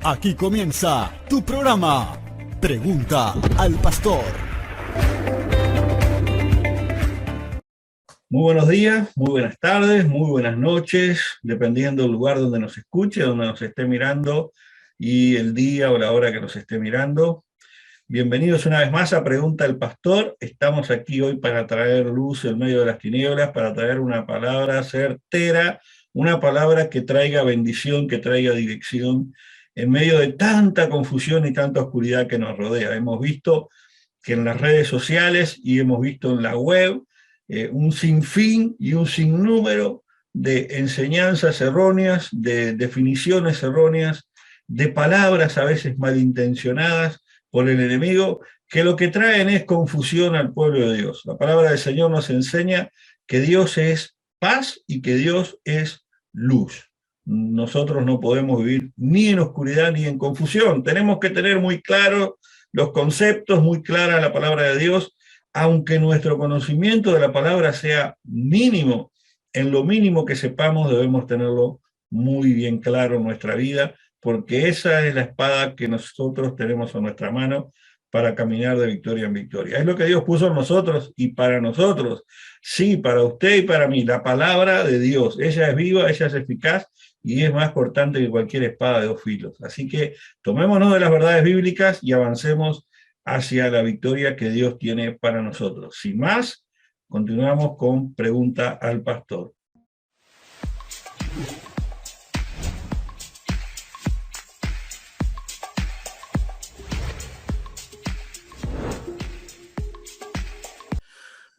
Aquí comienza tu programa, Pregunta al Pastor. Muy buenos días, muy buenas tardes, muy buenas noches, dependiendo del lugar donde nos escuche, donde nos esté mirando y el día o la hora que nos esté mirando. Bienvenidos una vez más a Pregunta al Pastor. Estamos aquí hoy para traer luz en medio de las tinieblas, para traer una palabra certera, una palabra que traiga bendición, que traiga dirección en medio de tanta confusión y tanta oscuridad que nos rodea. Hemos visto que en las redes sociales y hemos visto en la web un sinfín y un sinnúmero de enseñanzas erróneas, de definiciones erróneas, de palabras a veces malintencionadas por el enemigo, que lo que traen es confusión al pueblo de Dios. La palabra del Señor nos enseña que Dios es paz y que Dios es luz. Nosotros no podemos vivir ni en oscuridad ni en confusión. Tenemos que tener muy claro los conceptos, muy clara la palabra de Dios, aunque nuestro conocimiento de la palabra sea mínimo, en lo mínimo que sepamos debemos tenerlo muy bien claro en nuestra vida, porque esa es la espada que nosotros tenemos en nuestra mano para caminar de victoria en victoria. Es lo que Dios puso en nosotros y para nosotros. Sí, para usted y para mí, la palabra de Dios. Ella es viva, ella es eficaz y es más cortante que cualquier espada de dos filos. Así que tomémonos de las verdades bíblicas y avancemos hacia la victoria que Dios tiene para nosotros. Sin más, continuamos con Pregunta al Pastor.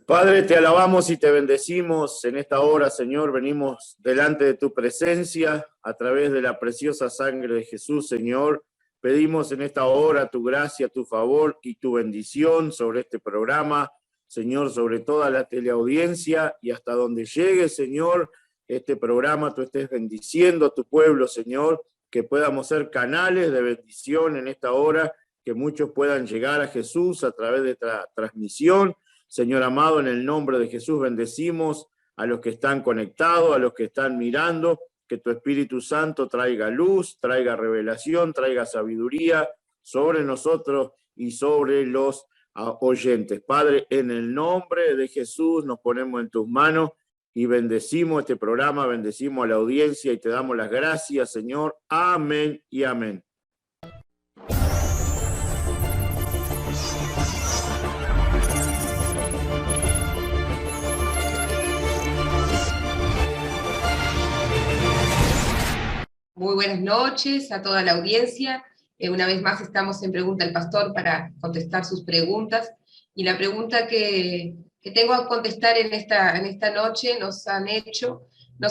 Padre, te alabamos y te bendecimos en esta hora, Señor. Venimos delante de tu presencia a través de la preciosa sangre de Jesús, Señor. Pedimos en esta hora tu gracia, tu favor y tu bendición sobre este programa, Señor, sobre toda la teleaudiencia y hasta donde llegue, Señor, este programa, tú estés bendiciendo a tu pueblo, Señor, que podamos ser canales de bendición en esta hora, que muchos puedan llegar a Jesús a través de esta transmisión. Señor amado, en el nombre de Jesús bendecimos a los que están conectados, a los que están mirando, que tu Espíritu Santo traiga luz, traiga revelación, traiga sabiduría sobre nosotros y sobre los oyentes. Padre, en el nombre de Jesús nos ponemos en tus manos y bendecimos este programa, bendecimos a la audiencia y te damos las gracias, Señor. Amén y amén. Muy buenas noches a toda la audiencia. Una vez más estamos en Pregunta al Pastor para contestar sus preguntas. Y la pregunta que tengo a contestar en esta noche nos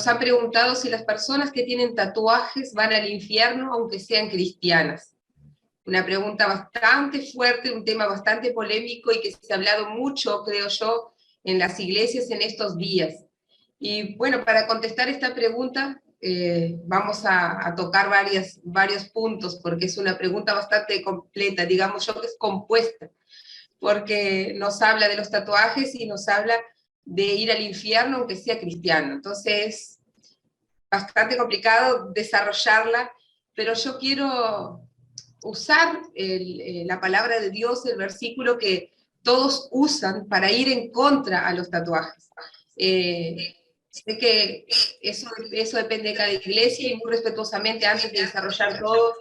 han preguntado si las personas que tienen tatuajes van al infierno aunque sean cristianas. Una pregunta bastante fuerte, un tema bastante polémico y que se ha hablado mucho, creo yo, en las iglesias en estos días. Y bueno, para contestar esta pregunta, vamos a tocar varios puntos, porque es una pregunta bastante completa, digamos yo que es compuesta, porque nos habla de los tatuajes y nos habla de ir al infierno aunque sea cristiano. Entonces es bastante complicado desarrollarla, pero yo quiero usar la palabra de Dios, el versículo que todos usan para ir en contra a los tatuajes. Sé que eso depende de cada iglesia y muy respetuosamente, antes de desarrollar todo,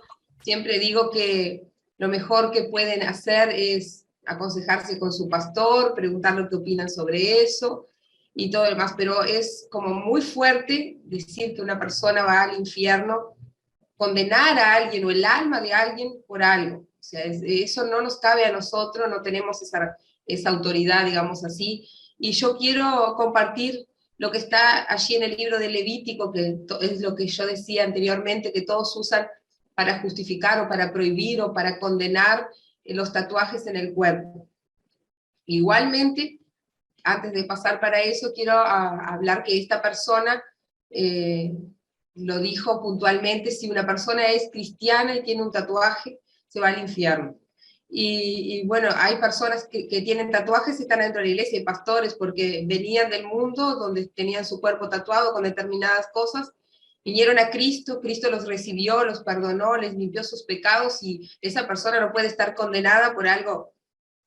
siempre digo que lo mejor que pueden hacer es aconsejarse con su pastor, preguntarle qué opinan sobre eso y todo lo demás, pero es como muy fuerte decir que una persona va al infierno, condenar a alguien o el alma de alguien por algo. O sea, eso no nos cabe a nosotros, no tenemos esa autoridad, digamos así, y yo quiero compartir lo que está allí en el libro de Levítico, que es lo que yo decía anteriormente, que todos usan para justificar o para prohibir o para condenar los tatuajes en el cuerpo. Igualmente, antes de pasar para eso, quiero hablar que esta persona lo dijo puntualmente: si una persona es cristiana y tiene un tatuaje, se va al infierno. Y bueno, hay personas que tienen tatuajes y están dentro de la iglesia, hay pastores, porque venían del mundo donde tenían su cuerpo tatuado con determinadas cosas, Vinieron a Cristo, Cristo los recibió, los perdonó, les limpió sus pecados, y esa persona no puede estar condenada por algo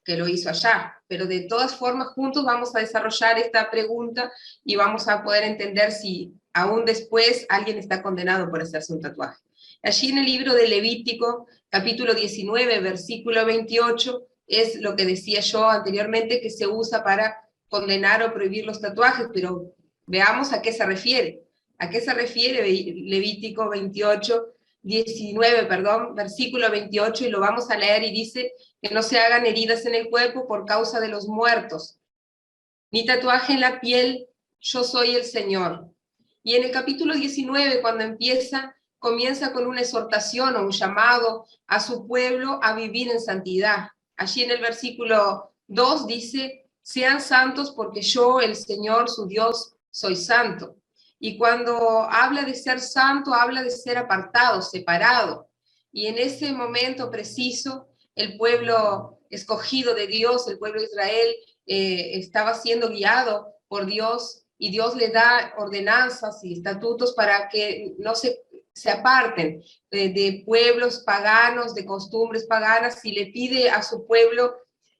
que lo hizo allá. Pero de todas formas, juntos vamos a desarrollar esta pregunta y vamos a poder entender si aún después alguien está condenado por hacerse un tatuaje. Allí en el libro de Levítico, capítulo 19, versículo 28, es lo que decía yo anteriormente, que se usa para condenar o prohibir los tatuajes, pero veamos a qué se refiere. ¿A qué se refiere Levítico 19, versículo 28, y lo vamos a leer, y dice: que no se hagan heridas en el cuerpo por causa de los muertos, ni tatuaje en la piel, yo soy el Señor. Y en el capítulo 19, cuando comienza con una exhortación o un llamado a su pueblo a vivir en santidad. Allí en el versículo 2 dice: sean santos porque yo, el Señor, su Dios, soy santo. Y cuando habla de ser santo, habla de ser apartado, separado. Y en ese momento preciso, el pueblo escogido de Dios, el pueblo de Israel, estaba siendo guiado por Dios, y Dios le da ordenanzas y estatutos para que no se aparten de pueblos paganos, de costumbres paganas, y le pide a su pueblo,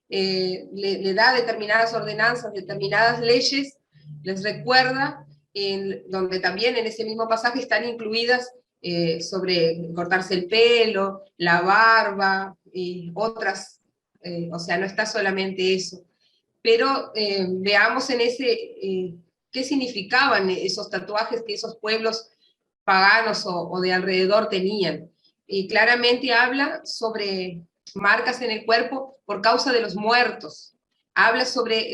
le da determinadas ordenanzas, determinadas leyes, les recuerda, donde también en ese mismo pasaje están incluidas sobre cortarse el pelo, la barba y otras, o sea, no está solamente eso. Pero veamos en qué significaban esos tatuajes que esos pueblos paganos o de alrededor tenían. Y claramente habla sobre marcas en el cuerpo por causa de los muertos. Habla sobre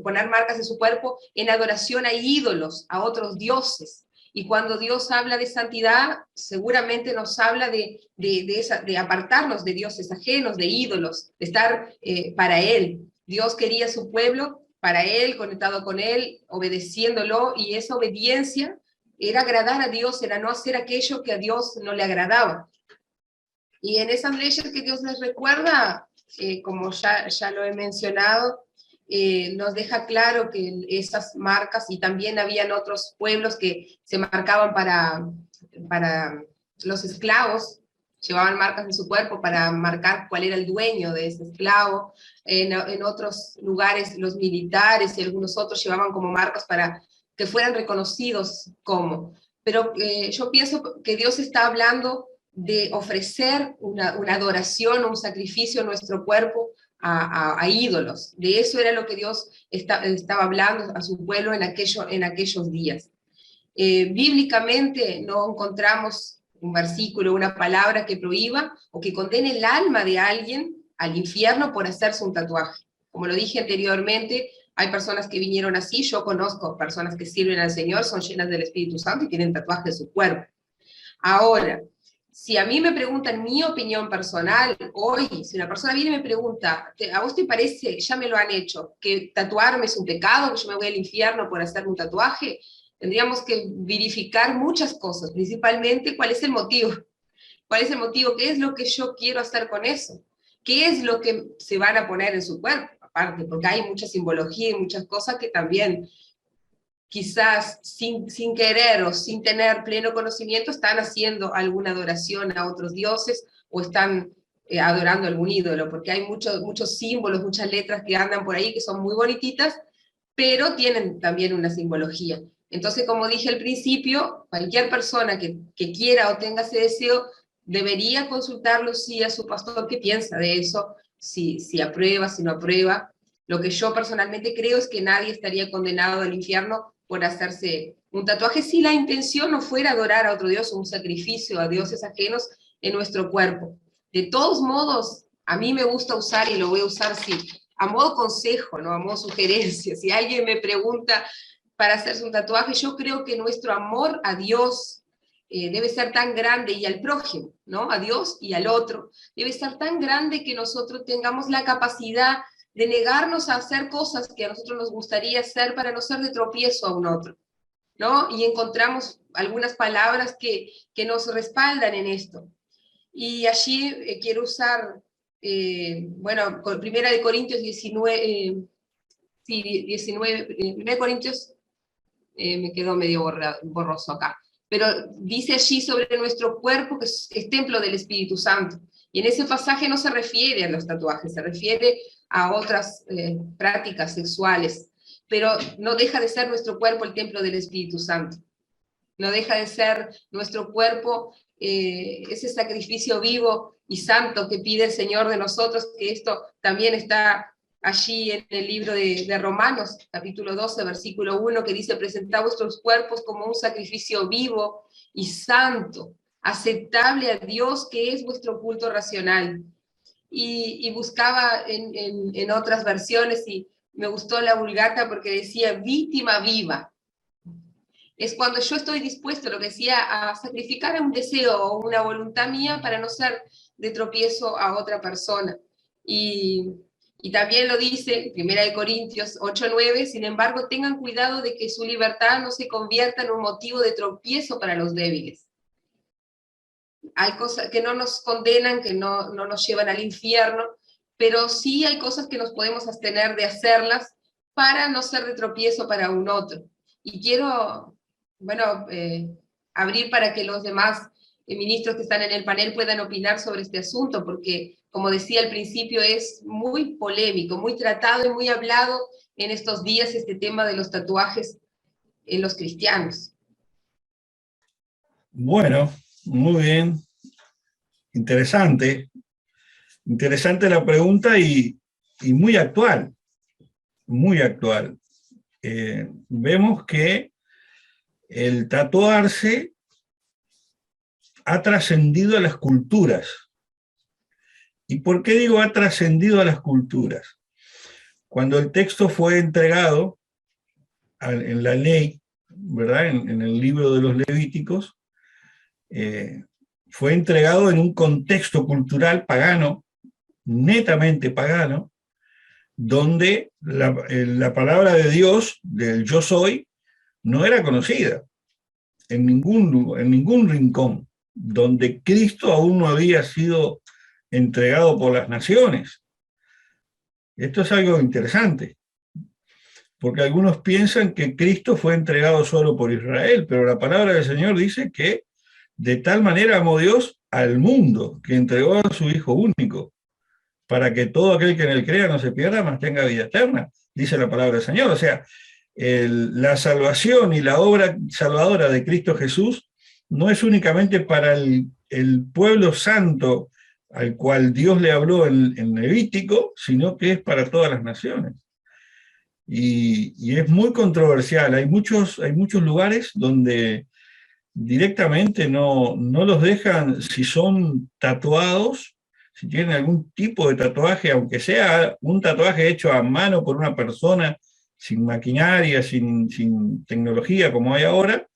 poner marcas en su cuerpo en adoración a ídolos, a otros dioses. Y cuando Dios habla de santidad, seguramente nos habla de apartarnos de dioses ajenos, de ídolos, de estar para Él. Dios quería a su pueblo para Él, conectado con Él, obedeciéndolo, y esa obediencia era agradar a Dios, era no hacer aquello que a Dios no le agradaba. Y en esas leyes que Dios les recuerda, como ya lo he mencionado, nos deja claro que esas marcas, y también habían otros pueblos que se marcaban para los esclavos, llevaban marcas en su cuerpo para marcar cuál era el dueño de ese esclavo. En otros lugares los militares y algunos otros llevaban como marcas para que fueran reconocidos como. Pero yo pienso que Dios está hablando de ofrecer una adoración, un sacrificio en nuestro cuerpo a ídolos. De eso era lo que Dios estaba hablando a su pueblo en aquellos días. Bíblicamente no encontramos un versículo, una palabra que prohíba o que condene el alma de alguien al infierno por hacerse un tatuaje. Como lo dije anteriormente, hay personas que vinieron así, yo conozco personas que sirven al Señor, son llenas del Espíritu Santo y tienen tatuajes de su cuerpo. Ahora, si a mí me preguntan mi opinión personal, hoy, si una persona viene y me pregunta, ¿a vos te parece, ya me lo han hecho, que tatuarme es un pecado, que yo me voy al infierno por hacerme un tatuaje? Tendríamos que verificar muchas cosas, principalmente cuál es el motivo. ¿Cuál es el motivo? ¿Qué es lo que yo quiero hacer con eso? ¿Qué es lo que se van a poner en su cuerpo? Aparte, porque hay mucha simbología y muchas cosas que también quizás sin querer o sin tener pleno conocimiento están haciendo alguna adoración a otros dioses o están adorando a algún ídolo, porque hay muchos símbolos, muchas letras que andan por ahí que son muy bonititas, pero tienen también una simbología. Entonces, como dije al principio, cualquier persona que quiera o tenga ese deseo debería consultarlo, sí, a su pastor qué piensa de eso, si aprueba, si no aprueba. Lo que yo personalmente creo es que nadie estaría condenado al infierno por hacerse un tatuaje si la intención no fuera adorar a otro dios o un sacrificio a dioses ajenos en nuestro cuerpo. De todos modos, a mí me gusta usar, y lo voy a usar a modo consejo, ¿no? A modo sugerencia. Si alguien me pregunta para hacerse un tatuaje, yo creo que nuestro amor a Dios debe ser tan grande, y al prójimo, ¿no? A Dios y al otro, debe ser tan grande que nosotros tengamos la capacidad de negarnos a hacer cosas que a nosotros nos gustaría hacer para no ser de tropiezo a un otro, ¿no? Y encontramos algunas palabras que nos respaldan en esto. Y allí quiero usar, bueno, Primera de Corintios 19, 1 Corintios, me quedó medio borroso acá. pero dice allí sobre nuestro cuerpo que es templo del Espíritu Santo. Y en ese pasaje no se refiere a los tatuajes, se refiere a otras prácticas sexuales, pero no deja de ser nuestro cuerpo el templo del Espíritu Santo. No deja de ser nuestro cuerpo ese sacrificio vivo y santo que pide el Señor de nosotros, que esto también está allí en el libro de Romanos, capítulo 12, versículo 1, que dice: presentad vuestros cuerpos como un sacrificio vivo y santo, aceptable a Dios, que es vuestro culto racional. Y buscaba en otras versiones, y me gustó la Vulgata porque decía víctima viva. Es cuando yo estoy dispuesto, lo que decía, a sacrificar un deseo o una voluntad mía para no ser de tropiezo a otra persona. Y también lo dice, 1 Corintios 8:9, sin embargo, tengan cuidado de que su libertad no se convierta en un motivo de tropiezo para los débiles. Hay cosas que no nos condenan, que no nos llevan al infierno, pero sí hay cosas que nos podemos abstener de hacerlas para no ser de tropiezo para un otro. Y quiero, abrir para que los demás ministros que están en el panel puedan opinar sobre este asunto, porque, como decía al principio, es muy polémico, muy tratado y muy hablado en estos días este tema de los tatuajes en los cristianos. Bueno, muy bien. Interesante. Interesante la pregunta y muy actual. Muy actual. Vemos que el tatuarse ha trascendido a las culturas. ¿Y por qué digo ha trascendido a las culturas? Cuando el texto fue entregado en la ley, ¿verdad? En el libro de los Levíticos, fue entregado en un contexto cultural pagano, netamente pagano, donde la palabra de Dios, del yo soy, no era conocida en ningún rincón, donde Cristo aún no había sido entregado por las naciones. Esto es algo interesante, porque algunos piensan que Cristo fue entregado solo por Israel, pero la palabra del Señor dice que de tal manera amó Dios al mundo, que entregó a su Hijo único, para que todo aquel que en él crea no se pierda, mas tenga vida eterna, dice la palabra del Señor. O sea, la salvación y la obra salvadora de Cristo Jesús no es únicamente para el pueblo santo al cual Dios le habló en Levítico, sino que es para todas las naciones. Y es muy controversial. Hay muchos lugares donde directamente no los dejan, si son tatuados, si tienen algún tipo de tatuaje, aunque sea un tatuaje hecho a mano por una persona, sin maquinaria, sin tecnología como hay ahora,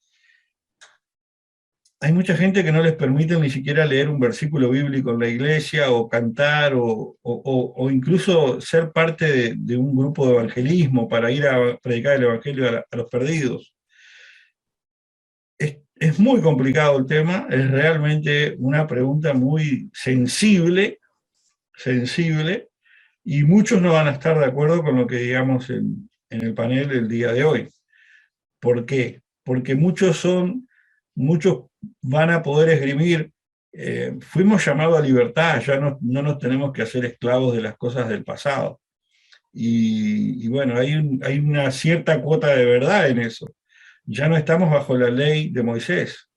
hay mucha gente que no les permite ni siquiera leer un versículo bíblico en la iglesia, o cantar, o incluso ser parte de un grupo de evangelismo para ir a predicar el evangelio a los perdidos. Es muy complicado el tema, es realmente una pregunta muy sensible, y muchos no van a estar de acuerdo con lo que digamos en el panel el día de hoy. ¿Por qué? Porque muchos van a poder esgrimir, fuimos llamados a libertad, ya no nos tenemos que hacer esclavos de las cosas del pasado. Y bueno, hay una cierta cuota de verdad en eso. Ya no estamos bajo la ley de Moisés,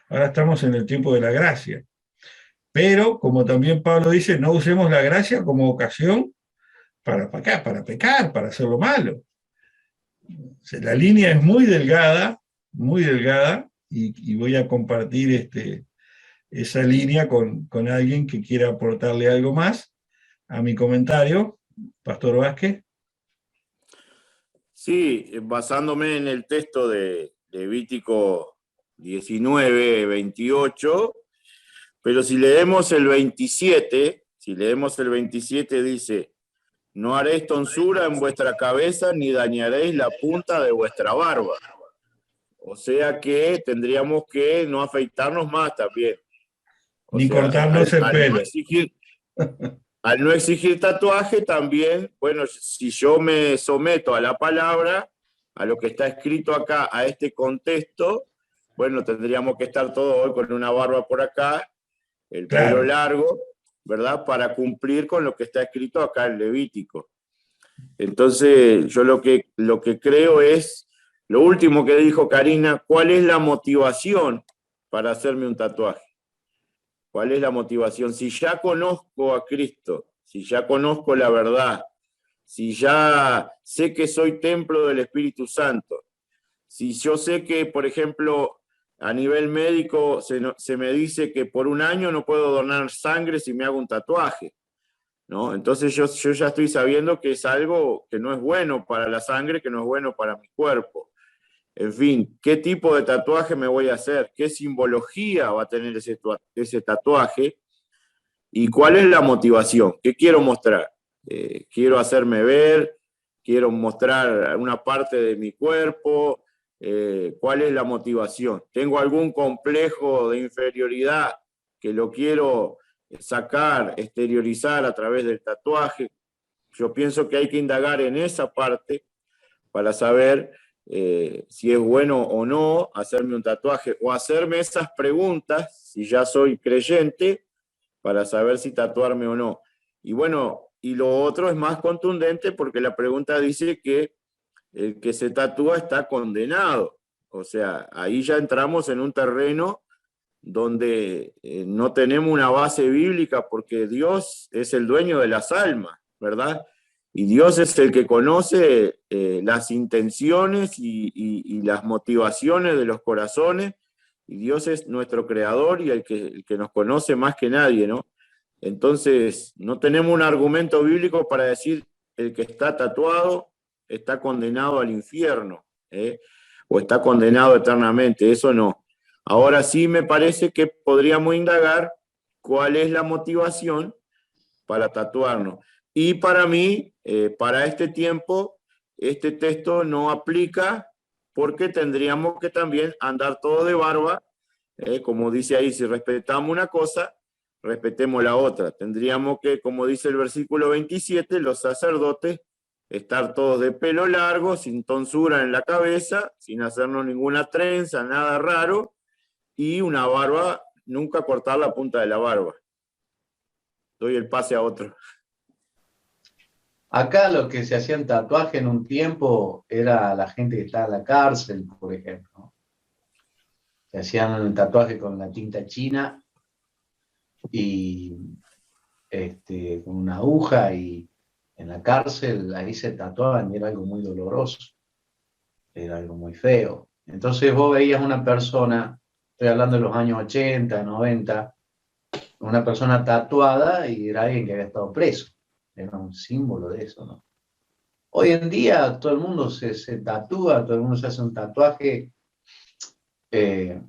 ahora estamos en el tiempo de la gracia. Pero, como también Pablo dice, no usemos la gracia como ocasión para pecar, para hacer lo malo. La línea es muy delgada, y voy a compartir esa línea con alguien que quiera aportarle algo más a mi comentario. Pastor Vázquez. Sí, basándome en el texto de Levítico 19, 28, pero si leemos el 27, dice: no haréis tonsura en vuestra cabeza, ni dañaréis la punta de vuestra barba. O sea que tendríamos que no afeitarnos más también. Ni cortarnos el pelo. Al no exigir tatuaje también, bueno, si yo me someto a la palabra, a lo que está escrito acá, a este contexto, bueno, tendríamos que estar todos hoy con una barba por acá, el pelo Claro. largo, ¿verdad? Para cumplir con lo que está escrito acá en Levítico. Entonces, yo lo que creo es, lo último que dijo Karina, ¿cuál es la motivación para hacerme un tatuaje? ¿Cuál es la motivación? Si ya conozco a Cristo, si ya conozco la verdad, si ya sé que soy templo del Espíritu Santo, si yo sé que, por ejemplo, a nivel médico se me dice que por un año no puedo donar sangre si me hago un tatuaje, ¿no? Entonces yo ya estoy sabiendo que es algo que no es bueno para la sangre, que no es bueno para mi cuerpo. En fin, ¿qué tipo de tatuaje me voy a hacer? ¿Qué simbología va a tener ese tatuaje? ¿Y cuál es la motivación? ¿Qué quiero mostrar? ¿Quiero hacerme ver? ¿Quiero mostrar una parte de mi cuerpo? ¿Cuál es la motivación? ¿Tengo algún complejo de inferioridad que lo quiero sacar, exteriorizar a través del tatuaje? Yo pienso que hay que indagar en esa parte para saber si es bueno o no hacerme un tatuaje o hacerme esas preguntas, si ya soy creyente, para saber si tatuarme o no. Y bueno, y lo otro es más contundente porque la pregunta dice que el que se tatúa está condenado. O sea, ahí ya entramos en un terreno donde no tenemos una base bíblica porque Dios es el dueño de las almas, ¿verdad? Y Dios es el que conoce las intenciones y las motivaciones de los corazones, y Dios es nuestro creador y el que nos conoce más que nadie, ¿no? Entonces, no tenemos un argumento bíblico para decir el que está tatuado está condenado al infierno, o está condenado eternamente, eso no. Ahora sí me parece que podríamos indagar cuál es la motivación para tatuarnos. Y para mí, para este tiempo, este texto no aplica porque tendríamos que también andar todo de barba, como dice ahí, si respetamos una cosa, respetemos la otra. Tendríamos que, como dice el versículo 27, los sacerdotes estar todos de pelo largo, sin tonsura en la cabeza, sin hacernos ninguna trenza, nada raro, y una barba, nunca cortar la punta de la barba. Doy el pase a otro. Acá lo que se hacían tatuaje en un tiempo era la gente que estaba en la cárcel, por ejemplo. Se hacían tatuaje con la tinta china y con una aguja, y en la cárcel ahí se tatuaban y era algo muy doloroso, era algo muy feo. Entonces vos veías una persona, estoy hablando de los años 80, 90, una persona tatuada y era alguien que había estado preso. Era un símbolo de eso, ¿no? Hoy en día todo el mundo se tatúa, todo el mundo se hace un tatuaje. De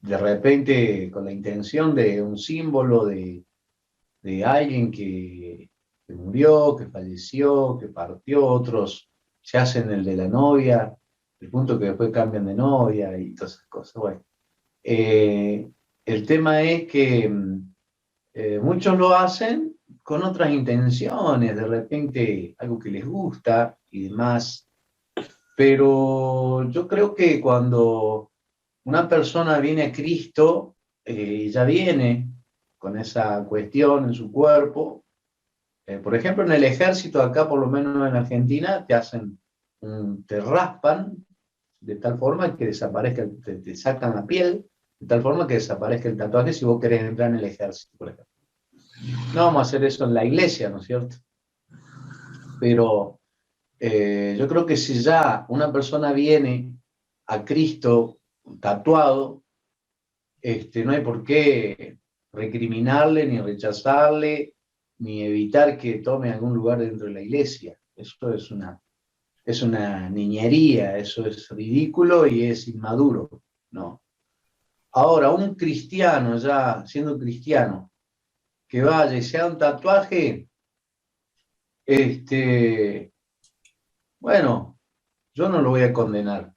repente con la intención de un símbolo de alguien que murió, que falleció, que partió. Otros se hacen el de la novia, el punto que después cambian de novia y todas esas cosas. Bueno, el tema es que muchos lo hacen con otras intenciones, de repente algo que les gusta y demás, pero yo creo que cuando una persona viene a Cristo, ya viene con esa cuestión en su cuerpo. Por ejemplo, en el ejército, acá por lo menos en Argentina, te raspan de tal forma que desaparezca, te sacan la piel, de tal forma que desaparezca el tatuaje si vos querés entrar en el ejército, por ejemplo. No vamos a hacer eso en la iglesia, ¿no es cierto? Pero yo creo que si ya una persona viene a Cristo tatuado, no hay por qué recriminarle, ni rechazarle, ni evitar que tome algún lugar dentro de la iglesia. Eso es una niñería, eso es ridículo y es inmaduro, ¿no? Ahora, un cristiano, ya siendo cristiano, que vaya y se haga un tatuaje, bueno, yo no lo voy a condenar.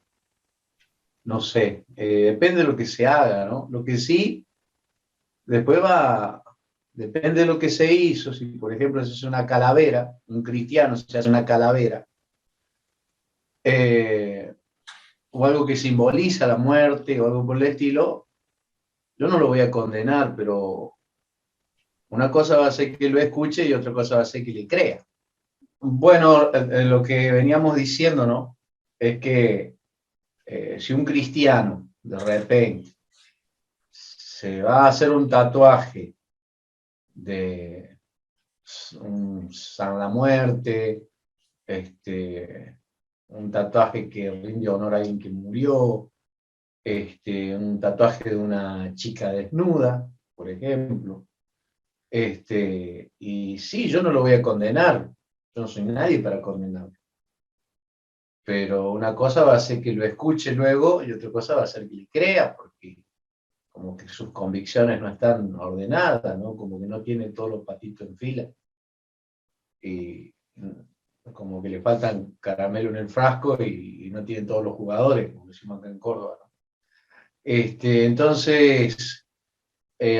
No sé, depende de lo que se haga, ¿no? Lo que sí, después depende de lo que se hizo. Si, por ejemplo, se hace una calavera, un cristiano se hace una calavera, o algo que simboliza la muerte o algo por el estilo, yo no lo voy a condenar, pero una cosa va a ser que lo escuche y otra cosa va a ser que le crea. Bueno, lo que veníamos diciendo, ¿no? Es que si un cristiano de repente se va a hacer un tatuaje de un San la Muerte, un tatuaje que rinde honor a alguien que murió, un tatuaje de una chica desnuda, por ejemplo. Y sí, yo no lo voy a condenar, yo no soy nadie para condenarlo. Pero una cosa va a ser que lo escuche luego y otra cosa va a ser que le crea, porque como que sus convicciones no están ordenadas, ¿no? Como que no tiene todos los patitos en fila. Y como que le faltan caramelo en el frasco y no tienen todos los jugadores, como decimos acá en Córdoba, ¿no? Entonces,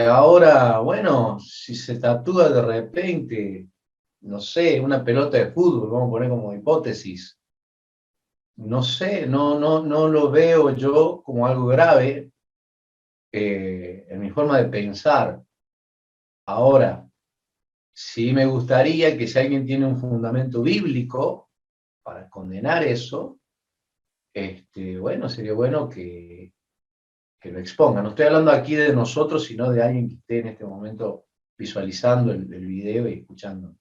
ahora, bueno, si se tatúa de repente, no sé, una pelota de fútbol, vamos a poner como hipótesis, no sé, no lo veo yo como algo grave en mi forma de pensar. Ahora, sí me gustaría que si alguien tiene un fundamento bíblico para condenar eso, bueno, sería bueno que lo exponga. No estoy hablando aquí de nosotros, sino de alguien que esté en este momento visualizando el video y escuchando.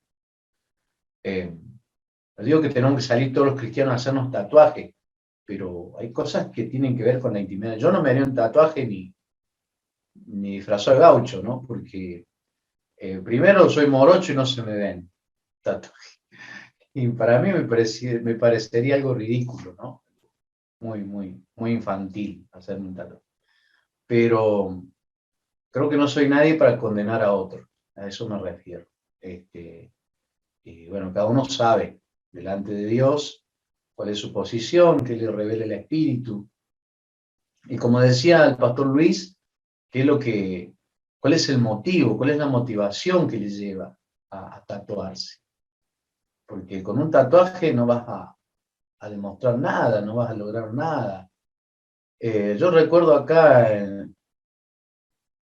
No digo que tenemos que salir todos los cristianos a hacernos tatuajes, pero hay cosas que tienen que ver con la intimidad. Yo no me haría un tatuaje ni disfrazado de gaucho, ¿no? Porque primero soy morocho y no se me ven tatuajes. Y para mí me parecería algo ridículo, ¿no? Muy infantil hacerme un tatuaje. Pero creo que no soy nadie para condenar a otro. A eso me refiero. Y bueno, cada uno sabe delante de Dios cuál es su posición, qué le revela el Espíritu. Y como decía el pastor Luis, cuál es el motivo, cuál es la motivación que le lleva a tatuarse. Porque con un tatuaje no vas a demostrar nada, no vas a lograr nada. Yo recuerdo acá,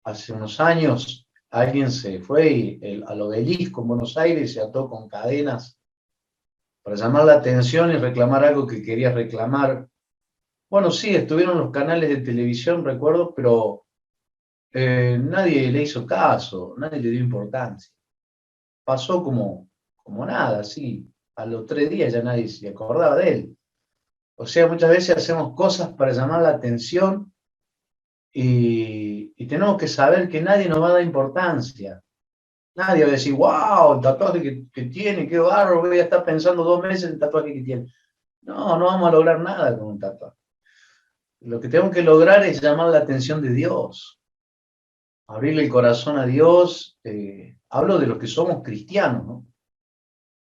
hace unos años, alguien se fue al obelisco en Buenos Aires y se ató con cadenas para llamar la atención y reclamar algo que quería reclamar. Bueno, sí, estuvieron los canales de televisión, recuerdo, pero nadie le hizo caso, nadie le dio importancia. Pasó como nada, sí. A los 3 días ya nadie se acordaba de él. O sea, muchas veces hacemos cosas para llamar la atención y tenemos que saber que nadie nos va a dar importancia. Nadie va a decir, wow, el tatuaje que tiene, qué bárbaro, voy a estar pensando 2 meses en el tatuaje que tiene. No vamos a lograr nada con un tatuaje. Lo que tenemos que lograr es llamar la atención de Dios, abrirle el corazón a Dios. Hablo de los que somos cristianos, ¿no?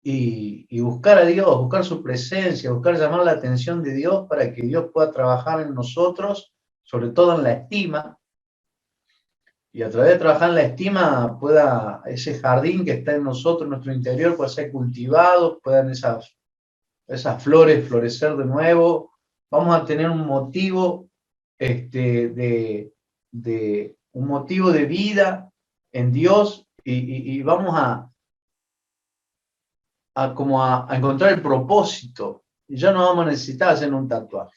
Y buscar a Dios, buscar su presencia, buscar llamar la atención de Dios para que Dios pueda trabajar en nosotros, sobre todo en la estima, y a través de trabajar en la estima pueda ese jardín que está en nosotros, en nuestro interior, pueda ser cultivado, puedan esas flores florecer de nuevo. Vamos a tener un motivo un motivo de vida en Dios y vamos a encontrar el propósito. Y ya no vamos a necesitar hacer un tatuaje.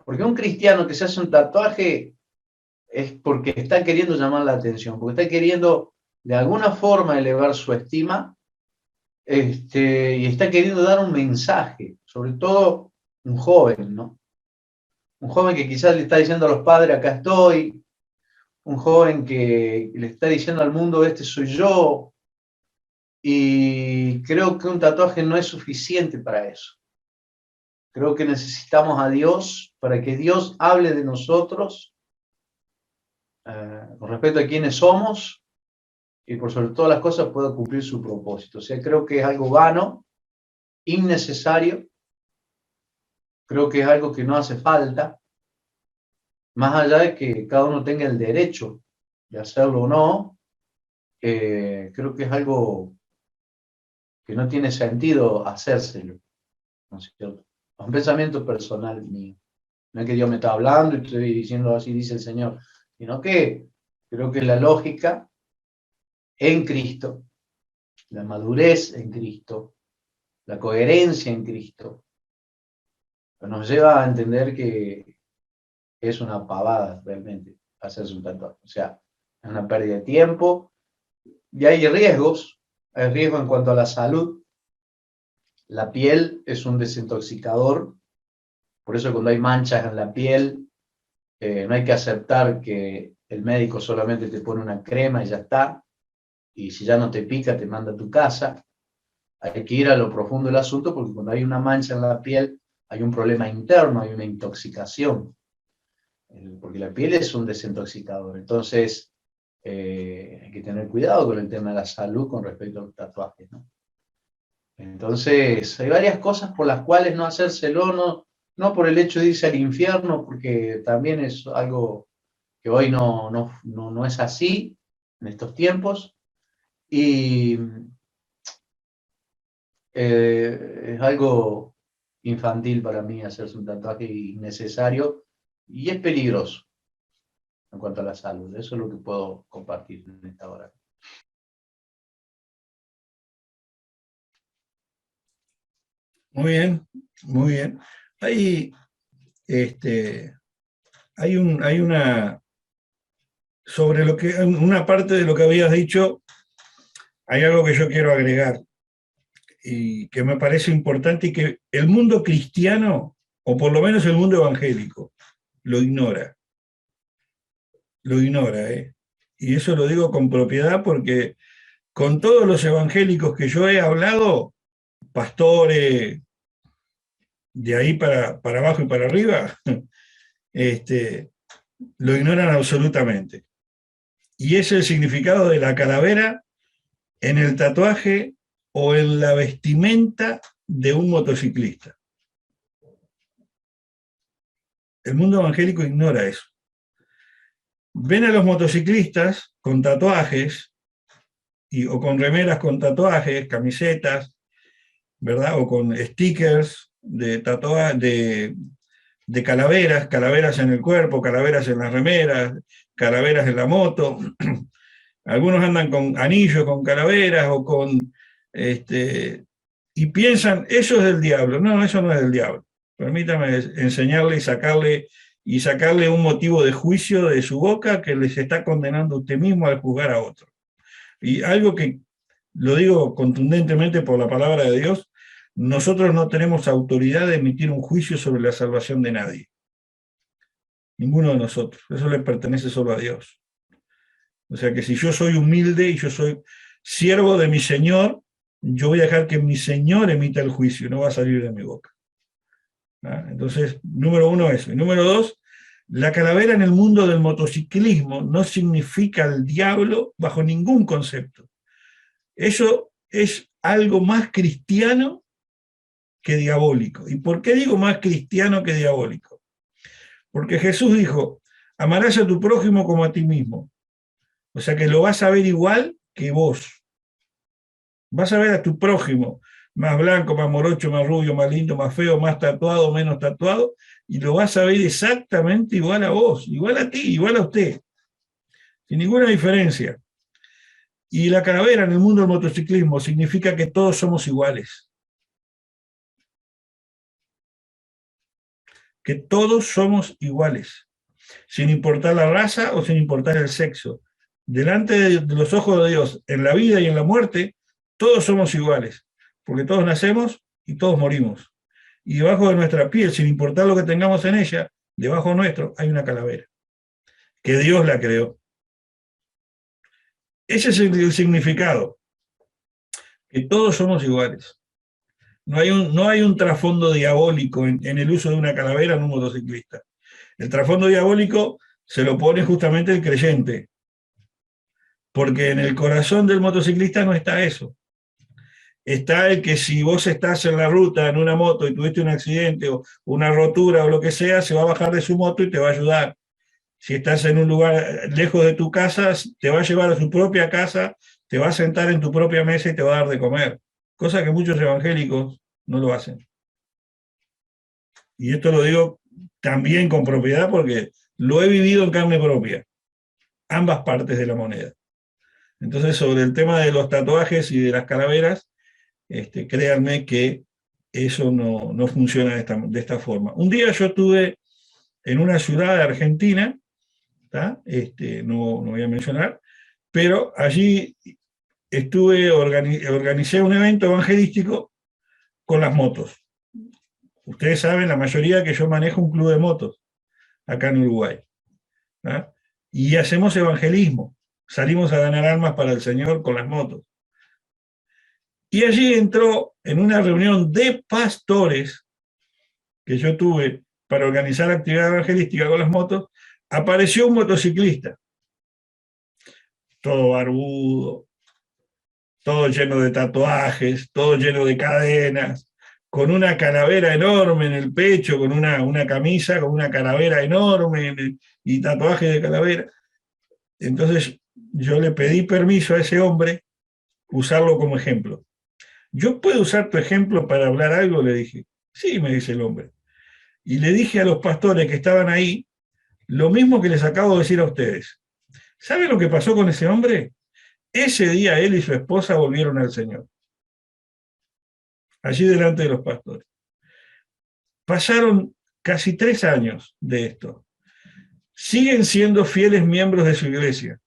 Porque un cristiano que se hace un tatuaje es porque está queriendo llamar la atención, porque está queriendo de alguna forma elevar su estima, y está queriendo dar un mensaje, sobre todo un joven, ¿no? Un joven que quizás le está diciendo a los padres, acá estoy, un joven que le está diciendo al mundo, este soy yo, y creo que un tatuaje no es suficiente para eso. Creo que necesitamos a Dios para que Dios hable de nosotros con respecto a quiénes somos y por sobre todas las cosas pueda cumplir su propósito. O sea, creo que es algo vano, innecesario, creo que es algo que no hace falta, más allá de que cada uno tenga el derecho de hacerlo o no, creo que es algo que no tiene sentido hacérselo, ¿no es cierto? Es un pensamiento personal mío. No es que Dios me está hablando y estoy diciendo así dice el Señor, sino que creo que la lógica en Cristo, la madurez en Cristo, la coherencia en Cristo, nos lleva a entender que es una pavada realmente hacerse un tatuaje. O sea, es una pérdida de tiempo y hay riesgos en cuanto a la salud. La piel es un desintoxicador, por eso cuando hay manchas en la piel, no hay que aceptar que el médico solamente te pone una crema y ya está, y si ya no te pica te manda a tu casa. Hay que ir a lo profundo del asunto porque cuando hay una mancha en la piel hay un problema interno, hay una intoxicación, porque la piel es un desintoxicador. Entonces hay que tener cuidado con el tema de la salud con respecto a los tatuajes, ¿no? Entonces hay varias cosas por las cuales no hacérselo, no por el hecho de irse al infierno, porque también es algo que hoy no es así en estos tiempos, y es algo infantil para mí hacerse un tatuaje innecesario y es peligroso en cuanto a la salud. Eso es lo que puedo compartir en esta hora. Muy bien, muy bien. Hay, hay una, sobre lo que, una parte de lo que habías dicho, hay algo que yo quiero agregar y que me parece importante y que el mundo cristiano, o por lo menos el mundo evangélico, lo ignora. Lo ignora, ¿eh? Y eso lo digo con propiedad porque con todos los evangélicos que yo he hablado, pastores, de ahí para abajo y para arriba, lo ignoran absolutamente. Y es el significado de la calavera en el tatuaje o en la vestimenta de un motociclista. El mundo evangélico ignora eso. Ven a los motociclistas con tatuajes o con remeras con tatuajes, camisetas, ¿verdad? O con stickers de calaveras en el cuerpo, calaveras en las remeras, calaveras en la moto. Algunos andan con anillos, con calaveras o con... y piensan, eso es del diablo. No, eso no es del diablo. Permítame enseñarle y sacarle un motivo de juicio de su boca que les está condenando a usted mismo al juzgar a otro. Y algo que lo digo contundentemente por la palabra de Dios, nosotros no tenemos autoridad de emitir un juicio sobre la salvación de nadie. Ninguno de nosotros. Eso le pertenece solo a Dios. O sea que si yo soy humilde y yo soy siervo de mi Señor, yo voy a dejar que mi Señor emita el juicio, no va a salir de mi boca. ¿Ah? Entonces, número uno, eso. Y número dos, la calavera en el mundo del motociclismo no significa el diablo bajo ningún concepto. Eso es algo más cristiano que diabólico. ¿Y por qué digo más cristiano que diabólico? Porque Jesús dijo, amarás a tu prójimo como a ti mismo. O sea que lo vas a ver igual que vos. Vas a ver a tu prójimo, más blanco, más morocho, más rubio, más lindo, más feo, más tatuado, menos tatuado, y lo vas a ver exactamente igual a vos, igual a ti, igual a usted, sin ninguna diferencia. Y la calavera en el mundo del motociclismo significa que todos somos iguales. Que todos somos iguales, sin importar la raza o sin importar el sexo. Delante de los ojos de Dios, en la vida y en la muerte, todos somos iguales, porque todos nacemos y todos morimos. Y debajo de nuestra piel, sin importar lo que tengamos en ella, debajo nuestro hay una calavera, que Dios la creó. Ese es el significado, que todos somos iguales. No hay un trasfondo diabólico en el uso de una calavera en un motociclista. El trasfondo diabólico se lo pone justamente el creyente, porque en el corazón del motociclista no está eso. Está el que si vos estás en la ruta en una moto y tuviste un accidente o una rotura o lo que sea, se va a bajar de su moto y te va a ayudar. Si estás en un lugar lejos de tu casa, te va a llevar a su propia casa, te va a sentar en tu propia mesa y te va a dar de comer. Cosa que muchos evangélicos no lo hacen. Y esto lo digo también con propiedad porque lo he vivido en carne propia, ambas partes de la moneda. Entonces, sobre el tema de los tatuajes y de las calaveras, créanme que eso no funciona de esta forma. Un día yo estuve en una ciudad de Argentina, no voy a mencionar, pero allí organicé un evento evangelístico con las motos. Ustedes saben, la mayoría, que yo manejo un club de motos acá en Uruguay. Y hacemos evangelismo. Salimos a ganar almas para el Señor con las motos. Y allí entró, en una reunión de pastores que yo tuve para organizar actividad evangelística con las motos, apareció un motociclista, todo barbudo, todo lleno de tatuajes, todo lleno de cadenas, con una calavera enorme en el pecho, con una camisa, con una calavera enorme y tatuaje de calavera. Entonces yo le pedí permiso a ese hombre usarlo como ejemplo. ¿Yo puedo usar tu ejemplo para hablar algo? Le dije. Sí, me dice el hombre. Y le dije a los pastores que estaban ahí lo mismo que les acabo de decir a ustedes. ¿Saben lo que pasó con ese hombre? Ese día él y su esposa volvieron al Señor. Allí delante de los pastores. Pasaron casi 3 años de esto. Siguen siendo fieles miembros de su iglesia.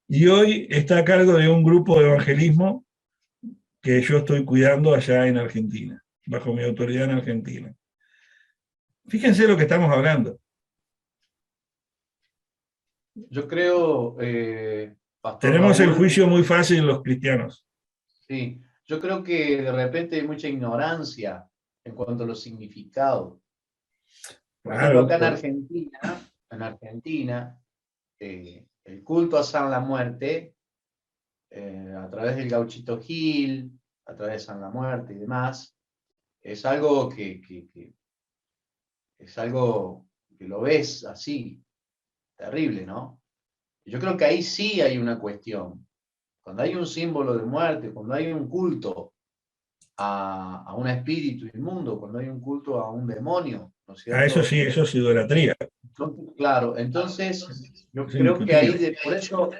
Y hoy está a cargo de un grupo de evangelismo que yo estoy cuidando allá en Argentina, bajo mi autoridad en Argentina. Fíjense lo que estamos hablando. Yo creo, Pastor Tenemos el Raúl, juicio muy fácil en los cristianos. sí, yo creo que de repente hay mucha ignorancia en cuanto a los significados. Por ejemplo, acá en Argentina, el culto a San la Muerte, a través del Gauchito Gil, a través de San la Muerte y demás, es algo es algo que lo ves así, terrible, ¿no? Yo creo que ahí sí hay una cuestión. Cuando hay un símbolo de muerte, cuando hay un culto a un espíritu inmundo, cuando hay un culto a un demonio, ¿no es cierto? Eso sí, eso es idolatría. Claro, entonces yo Es creo que ahí, indiscutible. por eso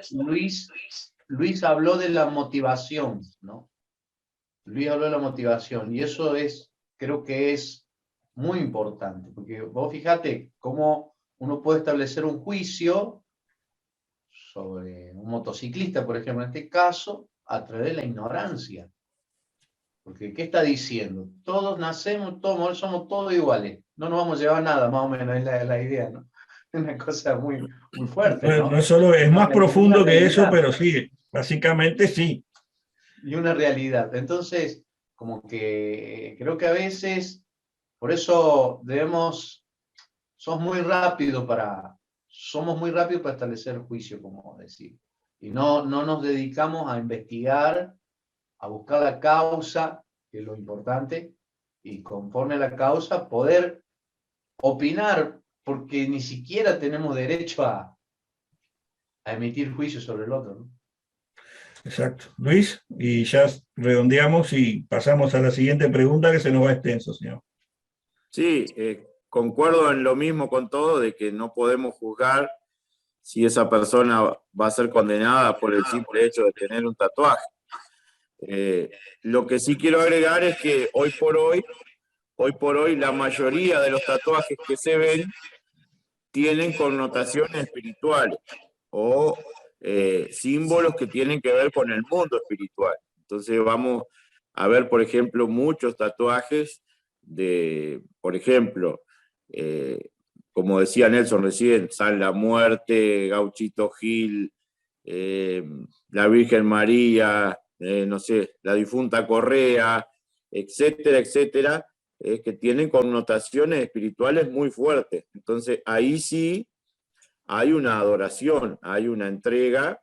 Luis habló de la motivación, ¿no? Luis habló de la motivación y eso creo que es muy importante, porque vos fíjate cómo uno puede establecer un juicio sobre un motociclista, por ejemplo, en este caso, a través de la ignorancia. Porque, ¿qué está diciendo? Todos nacemos, somos todos iguales. No nos vamos a llevar nada, más o menos, es la idea, ¿no? Es una cosa muy, muy fuerte, ¿no? No solo, es más profundo que eso, realidad. pero sí, básicamente sí. Y una realidad. Entonces, como que creo que a veces, por eso somos muy rápidos para establecer juicio, como decir. Y no nos dedicamos a investigar, a buscar la causa, que es lo importante, y conforme a la causa poder opinar, porque ni siquiera tenemos derecho a emitir juicio sobre el otro, ¿no? Exacto. Luis, y ya redondeamos y pasamos a la siguiente pregunta que se nos va extenso, señor. Sí, concuerdo en lo mismo con todo, de que no podemos juzgar si esa persona va a ser condenada por el simple hecho de tener un tatuaje. Lo que sí quiero agregar es que hoy por hoy, la mayoría de los tatuajes que se ven tienen connotaciones espirituales o símbolos que tienen que ver con el mundo espiritual. Entonces vamos a ver, por ejemplo, muchos tatuajes por ejemplo, como decía Nelson recién, San la Muerte, Gauchito Gil, la Virgen María, no sé, la difunta Correa, etcétera, etcétera, que tienen connotaciones espirituales muy fuertes. Entonces ahí sí hay una adoración, hay una entrega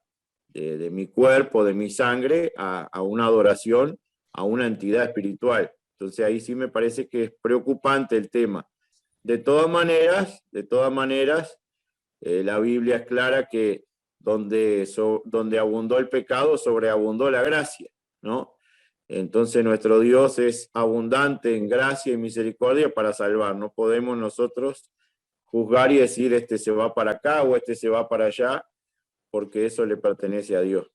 de mi cuerpo, de mi sangre, a una adoración, a una entidad espiritual. Entonces ahí sí me parece que es preocupante el tema. De todas maneras, la Biblia es clara que donde abundó el pecado, sobreabundó la gracia, ¿no? Entonces nuestro Dios es abundante en gracia y misericordia para salvar. No podemos nosotros juzgar y decir este se va para acá o este se va para allá, porque eso le pertenece a Dios.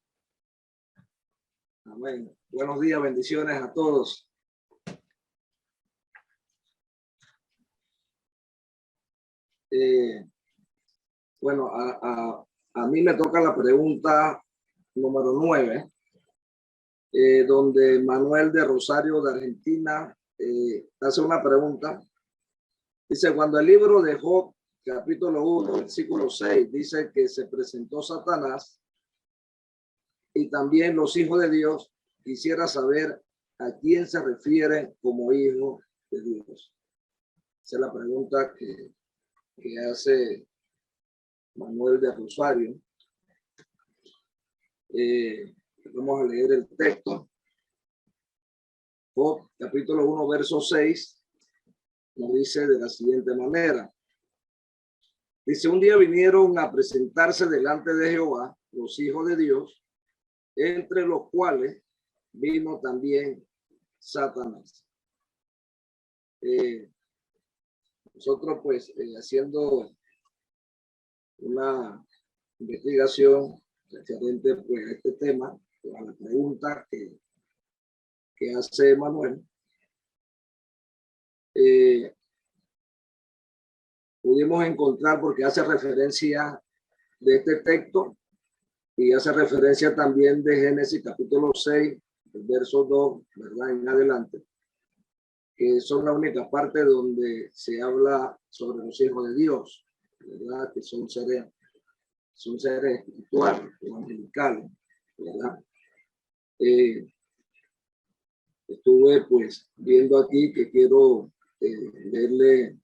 Amén. Buenos días, bendiciones a todos. Bueno, a mí me toca la pregunta número 9, donde Manuel de Rosario de Argentina hace una pregunta. Dice, cuando el libro de Job, capítulo 1, versículo 6, dice que se presentó Satanás y también los hijos de Dios, quisiera saber a quién se refiere como hijo de Dios. Esa es la pregunta que hace Manuel de Rosario. Vamos a leer el texto. Job, capítulo 1, verso 6, nos dice de la siguiente manera. Dice, un día vinieron a presentarse delante de Jehová los hijos de Dios, entre los cuales vino también Satanás. Nosotros pues haciendo una investigación referente pues a este tema, a la pregunta que hace Manuel, pudimos encontrar, porque hace referencia de este texto y hace referencia también de Génesis capítulo 6, el verso 2, ¿verdad? En adelante, que son la única parte donde se habla sobre los hijos de Dios, ¿verdad? Que son seres espirituales, angelicales, ¿verdad? Estuve pues viendo aquí que quiero leerle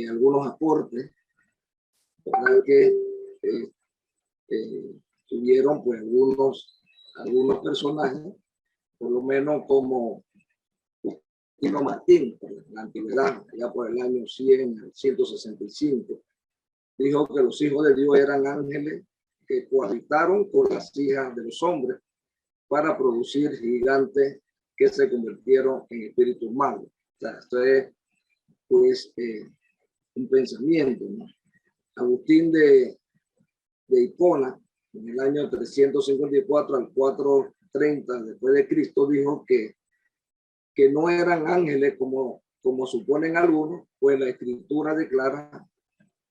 algunos aportes, ¿verdad? Que tuvieron pues algunos personajes, por lo menos como Tino Martín, en la antigüedad, ya por el año 100, 165, dijo que los hijos de Dios eran ángeles que cohabitaron con las hijas de los hombres para producir gigantes que se convirtieron en espíritus malos. O sea, esto es pues un pensamiento, ¿no? Agustín de Hipona, en el año 354 al 430 después de Cristo, dijo que no eran ángeles como suponen algunos, pues la escritura declara,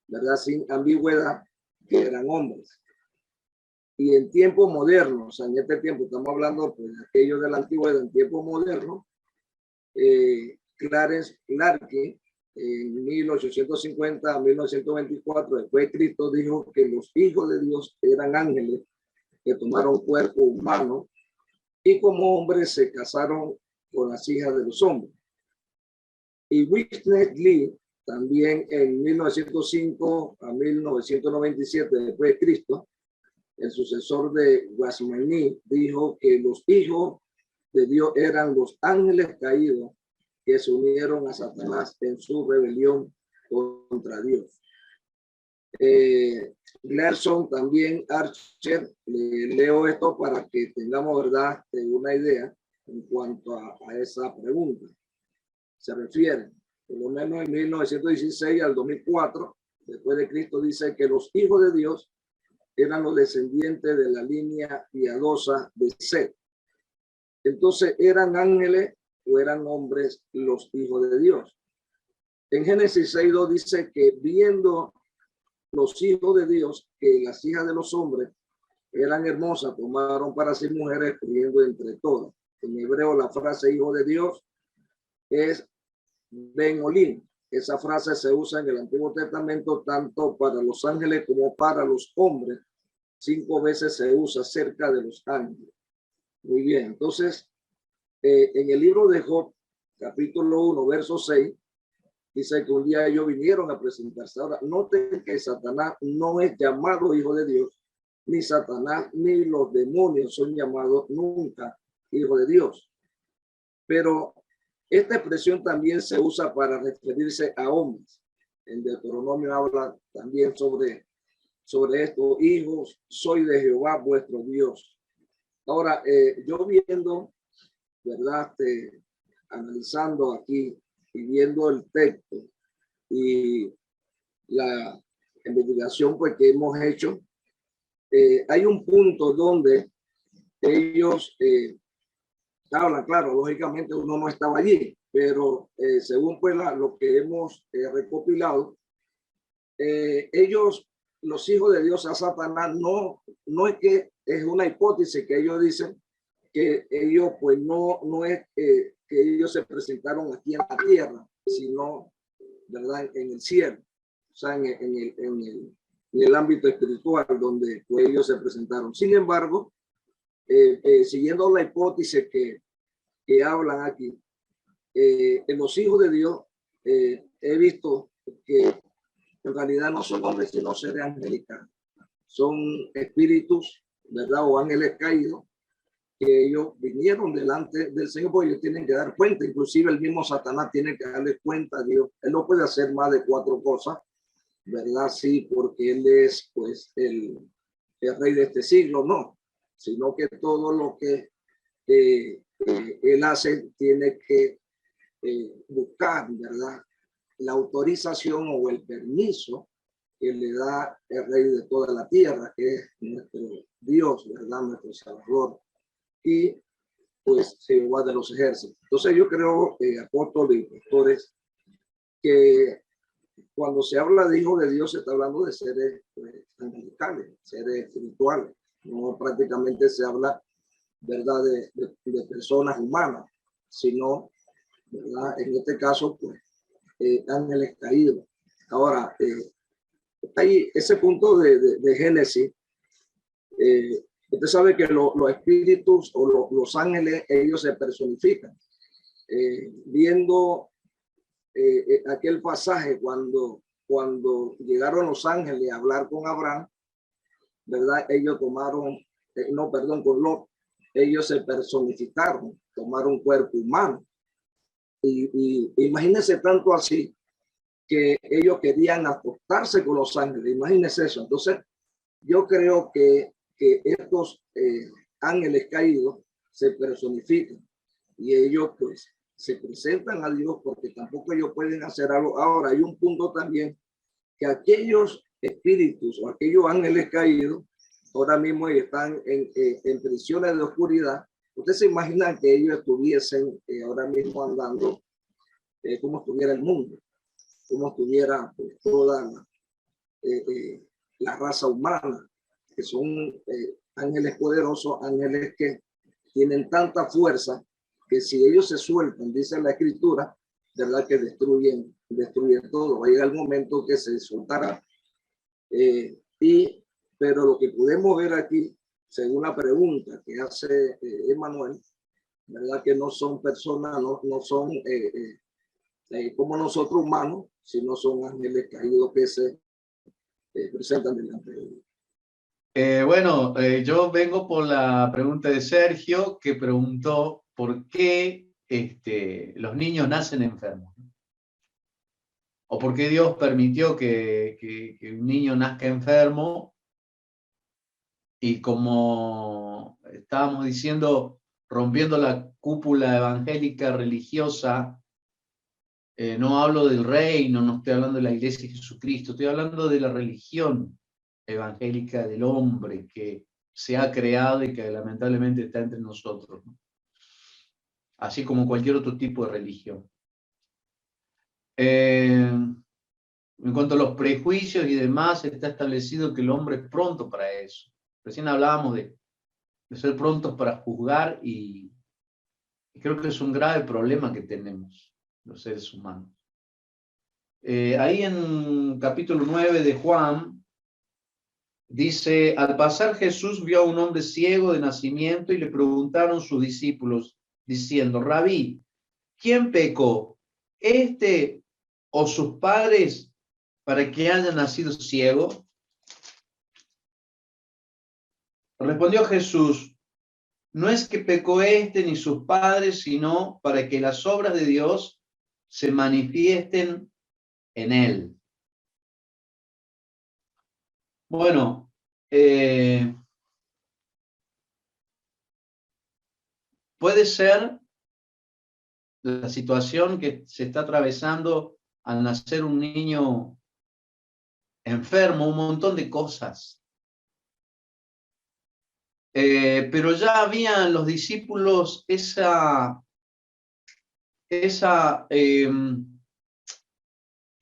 ¿verdad?, sin ambigüedad, que eran hombres. Y en tiempos modernos, o sea, en este tiempo estamos hablando pues de aquello de la antigüedad, en tiempos modernos, Clarence Larkin, en 1850 a 1924 después de Cristo, dijo que los hijos de Dios eran ángeles que tomaron cuerpo humano y como hombres se casaron con las hijas de los hombres. Y Whitney Lee, también en 1905 a 1997 después de Cristo, el sucesor de Wasmani, dijo que los hijos de Dios eran los ángeles caídos que se unieron a Satanás en su rebelión contra Dios. Gerson también Archer, leo esto para que tengamos, ¿verdad?, una idea en cuanto a esa pregunta. Se refiere, por lo menos en 1916 al 2004, después de Cristo, dice que los hijos de Dios eran los descendientes de la línea piadosa de Set. Entonces, ¿eran ángeles o eran hombres los hijos de Dios? En Génesis 6:2 dice que viendo los hijos de Dios que las hijas de los hombres eran hermosas, tomaron para sí mujeres, escogiendo entre todas. En hebreo la frase hijo de Dios es Ben Olim. Esa frase se usa en el Antiguo Testamento tanto para los ángeles como para los hombres. 5 veces se usa cerca de los ángeles. Muy bien, entonces en el libro de Job, capítulo 1, verso 6, dice que un día ellos vinieron a presentarse. Ahora, noten que Satanás no es llamado hijo de Dios, ni Satanás ni los demonios son llamados nunca hijo de Dios. Pero esta expresión también se usa para referirse a hombres. En Deuteronomio habla también sobre esto: hijos, soy de Jehová vuestro Dios. Ahora, yo viendo ¿verdad? Analizando aquí y viendo el texto y la investigación pues, que hemos hecho, hay un punto donde ellos hablan, claro, lógicamente uno no estaba allí, pero según pues, lo que hemos recopilado, ellos, los hijos de Dios a Satanás, no es que es una hipótesis que ellos dicen que ellos pues no es que ellos se presentaron aquí en la tierra, sino, ¿verdad?, en el cielo, o sea, en el ámbito espiritual donde pues, ellos se presentaron. Sin embargo, siguiendo la hipótesis que hablan aquí, en los hijos de Dios he visto que en realidad no son hombres sino seres angelicales, son espíritus, ¿verdad?, o ángeles caídos, que ellos vinieron delante del Señor, porque ellos tienen que dar cuenta, inclusive el mismo Satanás tiene que darle cuenta a Dios. Él no puede hacer más de 4 cosas, ¿verdad? Sí, porque él es pues el rey de este siglo, no, sino que todo lo que él hace tiene que buscar, ¿verdad?, la autorización o el permiso que le da el rey de toda la tierra, que es nuestro Dios, ¿verdad?, nuestro Salvador, y pues Jehová de los ejércitos. Entonces yo creo, apóstoles y pastores, que cuando se habla de hijos de Dios se está hablando de seres pues, angelicales, seres espirituales, no prácticamente se habla, ¿verdad?, de personas humanas, sino, ¿verdad?, en este caso, pues, ángeles caídos. Ahora, hay ese punto de Génesis. Usted sabe que los espíritus o los ángeles, ellos se personifican. Viendo aquel pasaje cuando llegaron los ángeles a hablar con Abraham, ¿verdad? Ellos tomaron, no, perdón, con Lot, ellos se personificaron, tomaron un cuerpo humano. Y imagínense tanto así que ellos querían acostarse con los ángeles. Imagínense eso. Entonces, yo creo que estos ángeles caídos se personifican y ellos pues se presentan a Dios porque tampoco ellos pueden hacer algo. Ahora, hay un punto también que aquellos espíritus o aquellos ángeles caídos ahora mismo están en prisiones de oscuridad. Usted se imagina que ellos estuviesen ahora mismo andando como estuviera el mundo, como estuviera pues, toda la raza humana, que son ángeles poderosos, ángeles que tienen tanta fuerza que si ellos se sueltan, dice la escritura, verdad que destruyen todo. Va a llegar el momento que se soltará. Pero lo que podemos ver aquí, según la pregunta que hace Emanuel, verdad que no son personas, no son como nosotros humanos, sino son ángeles caídos que se presentan delante de Dios. Bueno, yo vengo por la pregunta de Sergio, que preguntó por qué los niños nacen enfermos. O por qué Dios permitió que un niño nazca enfermo. Y como estábamos diciendo, rompiendo la cúpula evangélica religiosa, no hablo del reino, no estoy hablando de la iglesia de Jesucristo, estoy hablando de la religión evangélica del hombre que se ha creado y que lamentablemente está entre nosotros, ¿no? Así como cualquier otro tipo de religión. En cuanto a los prejuicios y demás, está establecido que el hombre es pronto para eso. Recién hablábamos de ser prontos para juzgar y creo que es un grave problema que tenemos los seres humanos. Ahí en capítulo 9 de Juan, dice, al pasar Jesús vio a un hombre ciego de nacimiento y le preguntaron sus discípulos, diciendo, Rabí, ¿quién pecó, este o sus padres, para que haya nacido ciego? Respondió Jesús, no es que pecó este ni sus padres, sino para que las obras de Dios se manifiesten en él. Bueno, puede ser la situación que se está atravesando al nacer un niño enfermo, un montón de cosas. Pero ya habían los discípulos esa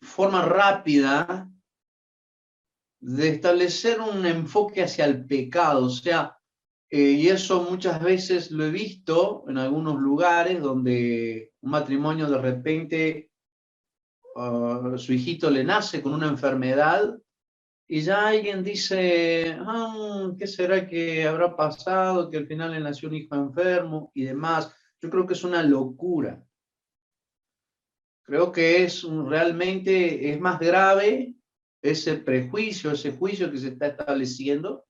forma rápida de establecer un enfoque hacia el pecado, o sea, y eso muchas veces lo he visto en algunos lugares donde un matrimonio de repente su hijito le nace con una enfermedad y ya alguien dice, ¿qué será que habrá pasado? Que al final le nació un hijo enfermo y demás. Yo creo que es una locura. Creo que realmente es más grave ese prejuicio, ese juicio que se está estableciendo,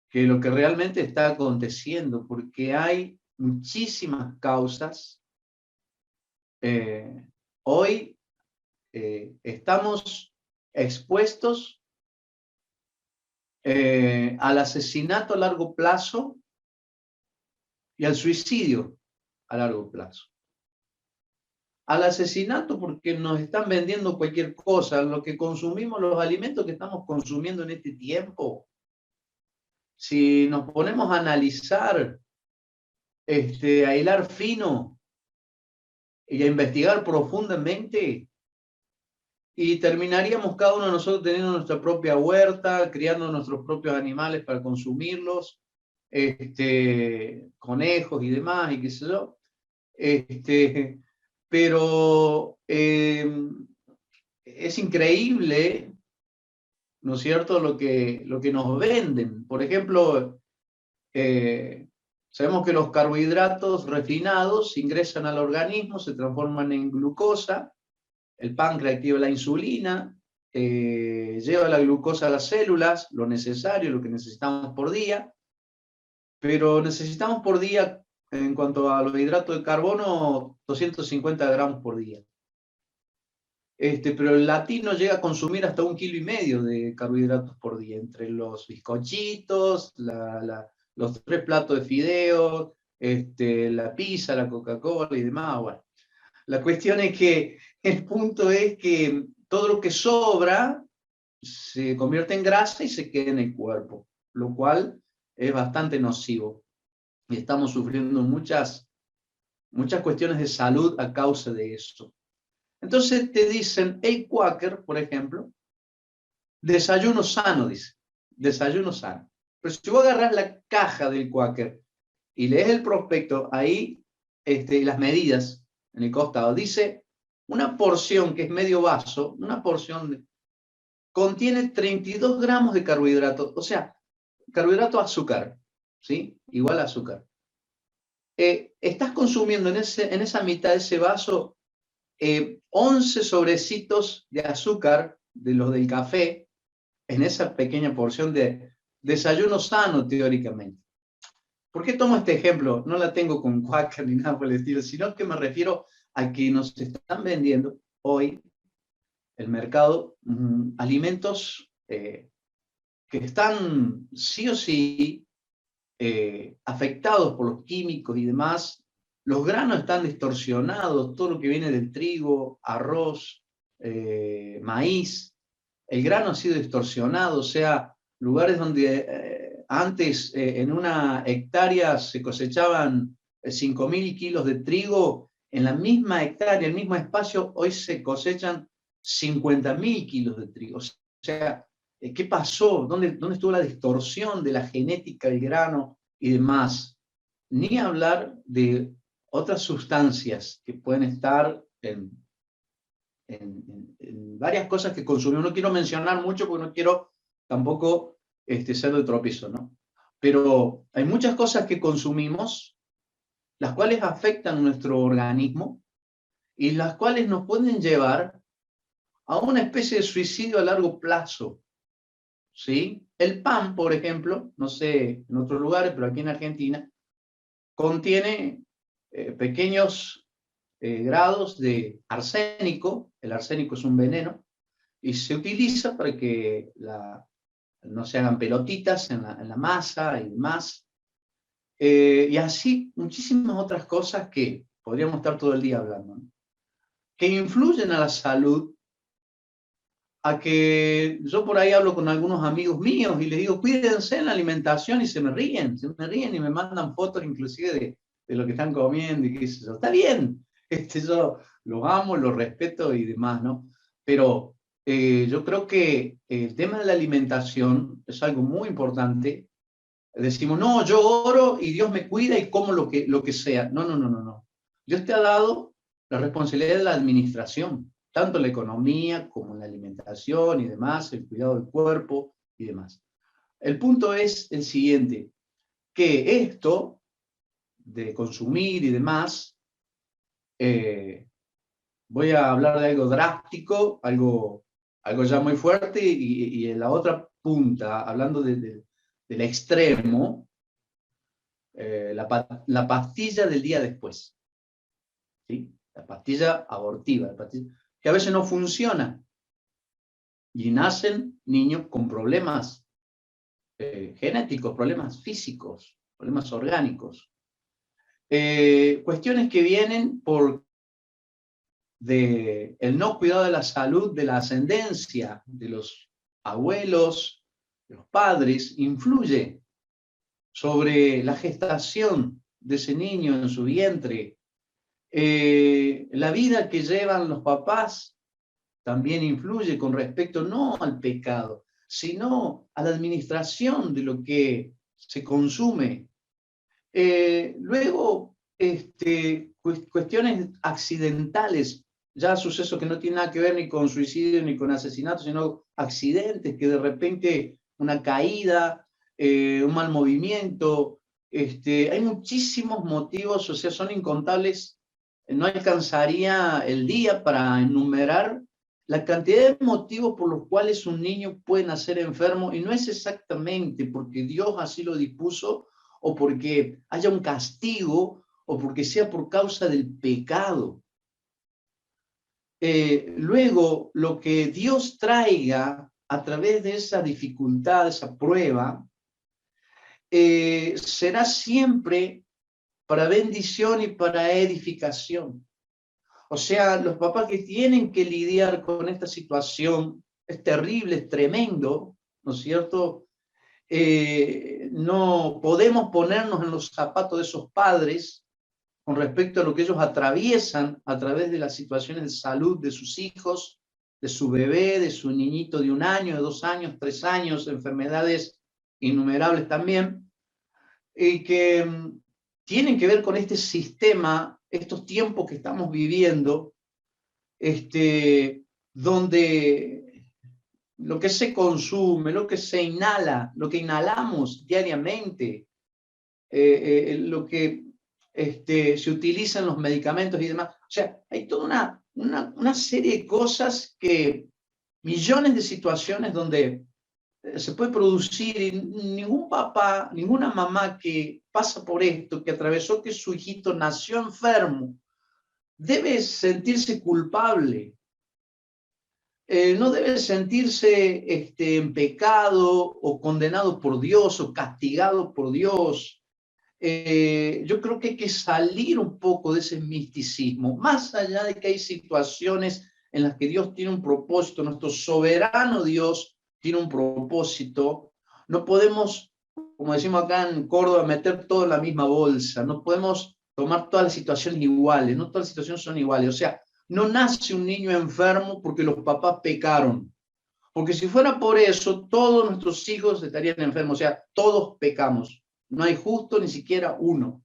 que lo que realmente está aconteciendo, porque hay muchísimas causas. Hoy estamos expuestos al asesinato a largo plazo y al suicidio a largo plazo. Al asesinato porque nos están vendiendo cualquier cosa, lo que consumimos, los alimentos que estamos consumiendo en este tiempo. Si nos ponemos a analizar, a hilar fino y a investigar profundamente, y terminaríamos cada uno de nosotros teniendo nuestra propia huerta, criando nuestros propios animales para consumirlos, conejos y demás, y qué sé yo. Pero es increíble, ¿no es cierto?, lo que nos venden. Por ejemplo, sabemos que los carbohidratos refinados ingresan al organismo, se transforman en glucosa, el páncreas activa la insulina, lleva la glucosa a las células, lo necesario, lo que necesitamos por día, pero necesitamos por día, en cuanto a los hidratos de carbono, 250 gramos por día. Pero el latino llega a consumir hasta 1,5 kilos de carbohidratos por día, entre los bizcochitos, los 3 platos de fideos, la pizza, la Coca-Cola y demás. Bueno, la cuestión es que el punto es que todo lo que sobra se convierte en grasa y se queda en el cuerpo, lo cual es bastante nocivo. Y estamos sufriendo muchas cuestiones de salud a causa de eso. Entonces te dicen, hey Quaker, por ejemplo, desayuno sano, dice, desayuno sano. Pero si vos agarrás la caja del Quaker y lees el prospecto, ahí las medidas en el costado, dice una porción que es medio vaso, una porción contiene 32 gramos de carbohidratos, o sea, carbohidrato azúcar, ¿sí? Igual a azúcar. Estás consumiendo en esa mitad de ese vaso 11 sobrecitos de azúcar, de los del café, en esa pequeña porción de desayuno sano, teóricamente. ¿Por qué tomo este ejemplo? No la tengo con Quaker ni nada por el estilo, sino que me refiero a que nos están vendiendo hoy el mercado alimentos que están sí o sí afectados por los químicos y demás. Los granos están distorsionados, todo lo que viene del trigo, arroz, maíz, el grano ha sido distorsionado, o sea, lugares donde antes en una hectárea se cosechaban 5.000 kilos de trigo, en la misma hectárea, el mismo espacio, hoy se cosechan 50.000 kilos de trigo. O sea, ¿qué pasó? ¿Dónde estuvo la distorsión de la genética del grano y demás? Ni hablar de otras sustancias que pueden estar en varias cosas que consumimos. No quiero mencionar mucho porque no quiero tampoco ser de tropiezo, ¿no? Pero hay muchas cosas que consumimos, las cuales afectan nuestro organismo y las cuales nos pueden llevar a una especie de suicidio a largo plazo, ¿sí? El pan, por ejemplo, no sé en otros lugares, pero aquí en Argentina, contiene pequeños grados de arsénico. El arsénico es un veneno y se utiliza para que no se hagan pelotitas en la masa y demás. Y así muchísimas otras cosas que podríamos estar todo el día hablando, ¿no? Que influyen a la salud, a que yo por ahí hablo con algunos amigos míos y les digo, cuídense en la alimentación, y se me ríen y me mandan fotos inclusive de lo que están comiendo y qué sé yo. Está bien, yo los amo, los respeto y demás, ¿no? Pero yo creo que el tema de la alimentación es algo muy importante. Decimos, no, yo oro y Dios me cuida y como lo que sea. No, no, no, no, no. Dios te ha dado la responsabilidad de la administración, tanto la economía como la alimentación y demás, el cuidado del cuerpo y demás. El punto es el siguiente, que esto de consumir y demás, voy a hablar de algo drástico, algo ya muy fuerte, y en la otra punta, hablando del extremo, la pastilla del día después, ¿sí? La pastilla abortiva, la pastilla, que a veces no funciona, y nacen niños con problemas genéticos, problemas físicos, problemas orgánicos. Cuestiones que vienen por el no cuidado de la salud, de la ascendencia, de los abuelos, de los padres, influye sobre la gestación de ese niño en su vientre. La vida que llevan los papás también influye con respecto no al pecado, sino a la administración de lo que se consume. Luego, cuestiones accidentales, ya sucesos que no tienen nada que ver ni con suicidio ni con asesinato, sino accidentes que de repente una caída, un mal movimiento, hay muchísimos motivos, o sea, son incontables. No alcanzaría el día para enumerar la cantidad de motivos por los cuales un niño puede nacer enfermo, y no es exactamente porque Dios así lo dispuso, o porque haya un castigo, o porque sea por causa del pecado. Luego, lo que Dios traiga a través de esa dificultad, esa prueba, será siempre para bendición y para edificación. O sea, los papás que tienen que lidiar con esta situación es terrible, es tremendo, ¿no es cierto? No podemos ponernos en los zapatos de esos padres con respecto a lo que ellos atraviesan a través de las situaciones de salud de sus hijos, de su bebé, de su niñito de 1 año, de 2 años, 3 años, enfermedades innumerables también, y que tienen que ver con este sistema, estos tiempos que estamos viviendo, donde lo que se consume, lo que se inhala, lo que inhalamos diariamente, lo que se utilizan los medicamentos y demás. O sea, hay toda una serie de cosas, millones de situaciones donde se puede producir, y ningún papá, ninguna mamá que pasa por esto, que atravesó que su hijito nació enfermo, debe sentirse culpable. No debe sentirse en pecado o condenado por Dios o castigado por Dios. Yo creo que hay que salir un poco de ese misticismo, más allá de que hay situaciones en las que Dios tiene un propósito, nuestro soberano Dios tiene un propósito. No podemos, como decimos acá en Córdoba, meter todo en la misma bolsa, no podemos tomar todas las situaciones iguales, no todas las situaciones son iguales. O sea, no nace un niño enfermo porque los papás pecaron, porque si fuera por eso, todos nuestros hijos estarían enfermos, o sea, todos pecamos. No hay justo ni siquiera uno.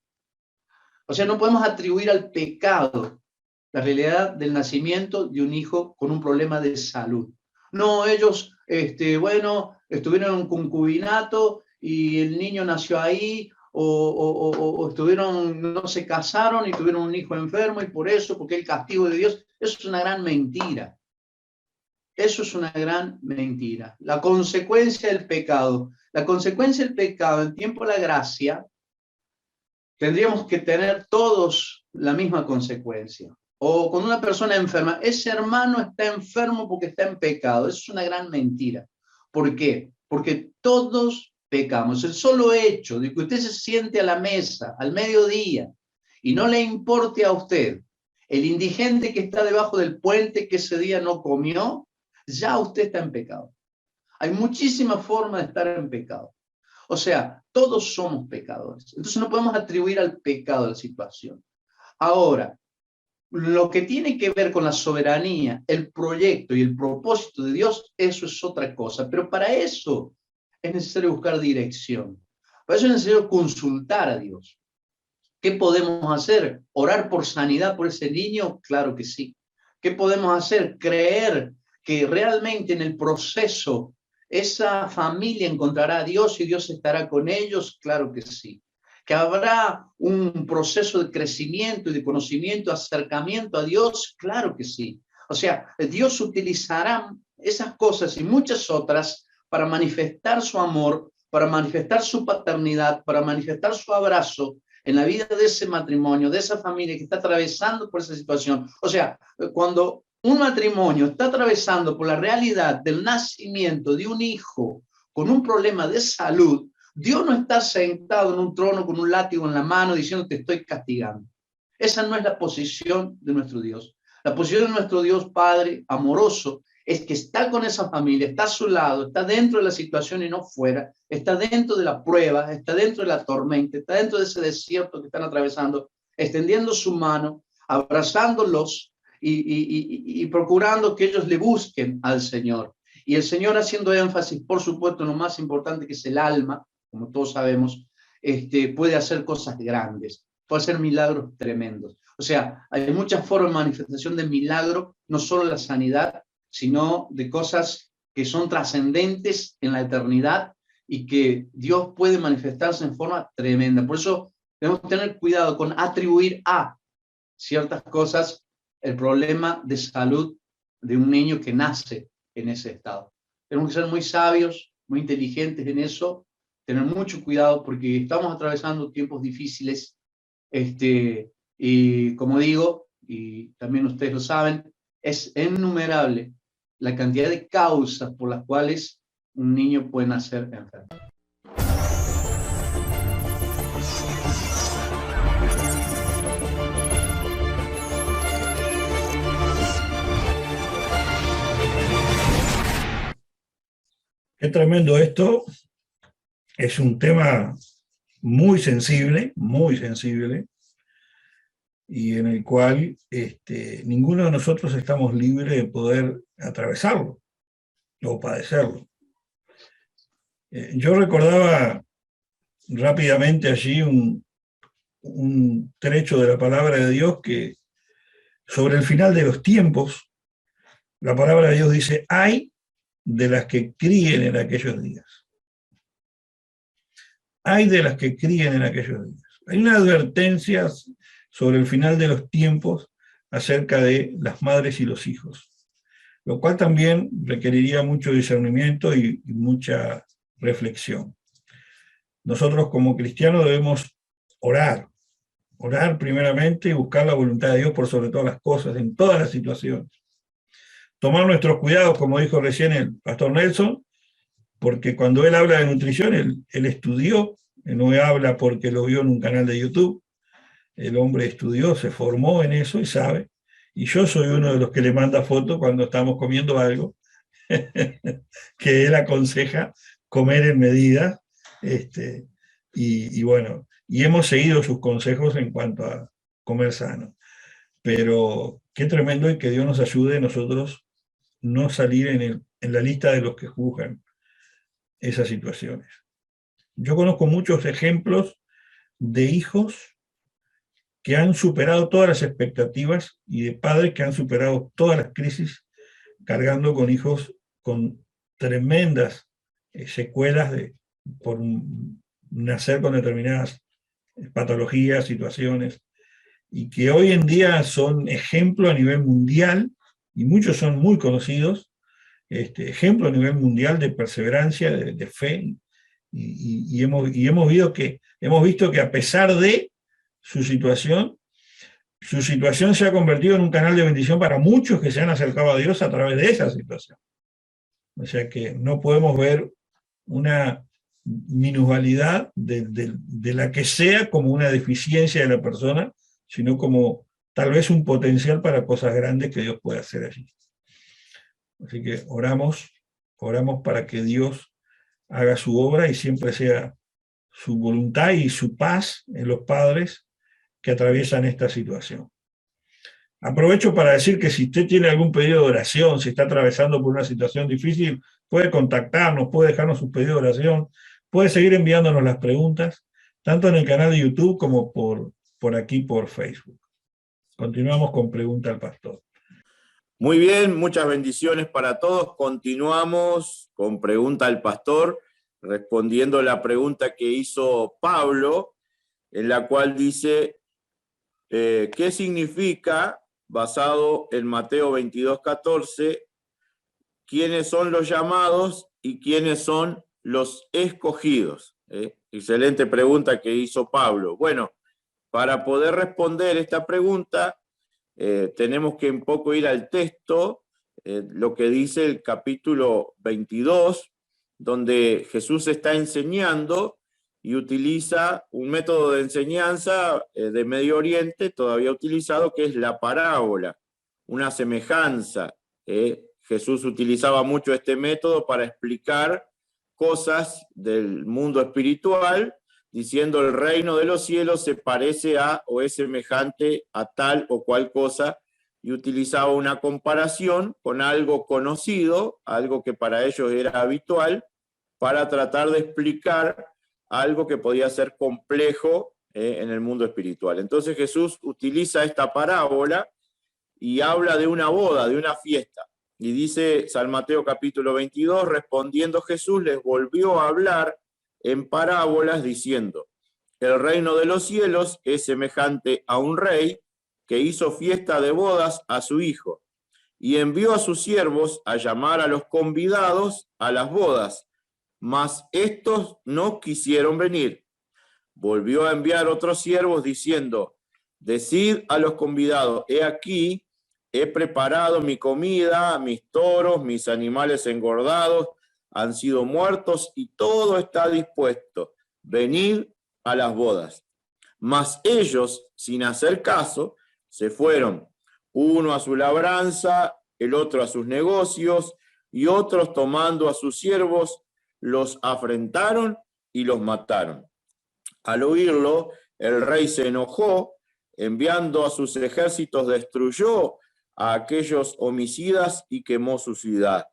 O sea, no podemos atribuir al pecado la realidad del nacimiento de un hijo con un problema de salud. No, ellos, bueno, estuvieron en un concubinato y el niño nació ahí, o no se casaron y tuvieron un hijo enfermo, y por eso, porque el castigo de Dios. Eso es una gran mentira. Eso es una gran mentira. La consecuencia del pecado. La consecuencia del pecado en tiempo de la gracia, tendríamos que tener todos la misma consecuencia. O con una persona enferma, ese hermano está enfermo porque está en pecado. Eso es una gran mentira. ¿Por qué? Porque todos pecamos. El solo hecho de que usted se siente a la mesa al mediodía y no le importe a usted, el indigente que está debajo del puente que ese día no comió, ya usted está en pecado. Hay muchísimas formas de estar en pecado. O sea, todos somos pecadores. Entonces no podemos atribuir al pecado la situación. Ahora, lo que tiene que ver con la soberanía, el proyecto y el propósito de Dios, eso es otra cosa. Pero para eso es necesario buscar dirección. Para eso es necesario consultar a Dios. ¿Qué podemos hacer? ¿Orar por sanidad por ese niño? Claro que sí. ¿Qué podemos hacer? Creer que realmente en el proceso esa familia encontrará a Dios y Dios estará con ellos. Claro que sí. Que habrá un proceso de crecimiento y de conocimiento, acercamiento a Dios. Claro que sí. O sea, Dios utilizará esas cosas y muchas otras para manifestar su amor, para manifestar su paternidad, para manifestar su abrazo en la vida de ese matrimonio, de esa familia que está atravesando por esa situación. O sea, cuando un matrimonio está atravesando por la realidad del nacimiento de un hijo con un problema de salud, Dios no está sentado en un trono con un látigo en la mano diciendo te estoy castigando. Esa no es la posición de nuestro Dios. La posición de nuestro Dios Padre amoroso es que está con esa familia, está a su lado, está dentro de la situación y no fuera, está dentro de la prueba, está dentro de la tormenta, está dentro de ese desierto que están atravesando, extendiendo su mano, abrazándolos y procurando que ellos le busquen al Señor. Y el Señor haciendo énfasis, por supuesto, en lo más importante que es el alma, como todos sabemos, puede hacer cosas grandes, puede hacer milagros tremendos. O sea, hay muchas formas de manifestación de milagro, no solo la sanidad, sino de cosas que son trascendentes en la eternidad y que Dios puede manifestarse en forma tremenda. Por eso debemos tener cuidado con atribuir a ciertas cosas el problema de salud de un niño que nace en ese estado. Tenemos que ser muy sabios, muy inteligentes en eso, tener mucho cuidado porque estamos atravesando tiempos difíciles, y como digo, y también ustedes lo saben, es innumerable la cantidad de causas por las cuales un niño puede nacer enfermo. Qué tremendo esto. Es un tema muy sensible, y en el cual ninguno de nosotros estamos libres de poder atravesarlo o padecerlo. Yo recordaba rápidamente allí un trecho de la palabra de Dios que sobre el final de los tiempos, la palabra de Dios dice, ay de las que críen en aquellos días. Hay de las que críen en aquellos días. Hay una advertencia sobre el final de los tiempos acerca de las madres y los hijos, lo cual también requeriría mucho discernimiento y mucha reflexión. Nosotros como cristianos debemos orar primeramente y buscar la voluntad de Dios por sobre todas las cosas, en todas las situaciones. Tomar nuestros cuidados, como dijo recién el pastor Nelson, porque cuando él habla de nutrición, él estudió, él no habla porque lo vio en un canal de YouTube, el hombre estudió, se formó en eso y sabe, y yo soy uno de los que le manda fotos cuando estamos comiendo algo, que él aconseja comer en medida, y bueno, y hemos seguido sus consejos en cuanto a comer sano. Pero qué tremendo y que Dios nos ayude a nosotros no salir en la lista de los que juzgan esas situaciones. Yo conozco muchos ejemplos de hijos que han superado todas las expectativas y de padres que han superado todas las crisis cargando con hijos con tremendas secuelas por nacer con determinadas patologías, situaciones, y que hoy en día son ejemplo a nivel mundial, y muchos son muy conocidos, ejemplo a nivel mundial de perseverancia, de fe, y hemos visto que a pesar de su situación se ha convertido en un canal de bendición para muchos que se han acercado a Dios a través de esa situación. O sea que no podemos ver una minusvalidad de la que sea como una deficiencia de la persona, sino como tal vez un potencial para cosas grandes que Dios puede hacer allí. Así que oramos para que Dios haga su obra y siempre sea su voluntad y su paz en los padres que atraviesan esta situación. Aprovecho para decir que si usted tiene algún pedido de oración, si está atravesando por una situación difícil, puede contactarnos, puede dejarnos su pedido de oración, puede seguir enviándonos las preguntas, tanto en el canal de YouTube como por aquí por Facebook. Continuamos con Pregunta al Pastor. Muy bien, muchas bendiciones para todos. Continuamos con Pregunta al Pastor, respondiendo la pregunta que hizo Pablo, en la cual dice, ¿qué significa, basado en Mateo 22:14, quiénes son los llamados y quiénes son los escogidos? Excelente pregunta que hizo Pablo. Bueno, para poder responder esta pregunta, tenemos que un poco ir al texto, lo que dice el capítulo 22, donde Jesús está enseñando y utiliza un método de enseñanza de Medio Oriente todavía utilizado, que es la parábola, una semejanza. Jesús utilizaba mucho este método para explicar cosas del mundo espiritual, diciendo el reino de los cielos se parece a o es semejante a tal o cual cosa, y utilizaba una comparación con algo conocido, algo que para ellos era habitual, para tratar de explicar algo que podía ser complejo en el mundo espiritual. Entonces Jesús utiliza esta parábola y habla de una boda, de una fiesta. Y dice San Mateo capítulo 22, respondiendo Jesús les volvió a hablar en parábolas diciendo, el reino de los cielos es semejante a un rey que hizo fiesta de bodas a su hijo y envió a sus siervos a llamar a los convidados a las bodas, mas estos no quisieron venir. Volvió a enviar otros siervos diciendo, decid a los convidados, he aquí, he preparado mi comida, mis toros, mis animales engordados, han sido muertos y todo está dispuesto. Venid a las bodas. Mas ellos, sin hacer caso, se fueron, uno a su labranza, el otro a sus negocios, y otros tomando a sus siervos, los afrentaron y los mataron. Al oírlo, el rey se enojó, enviando a sus ejércitos, destruyó a aquellos homicidas y quemó su ciudad.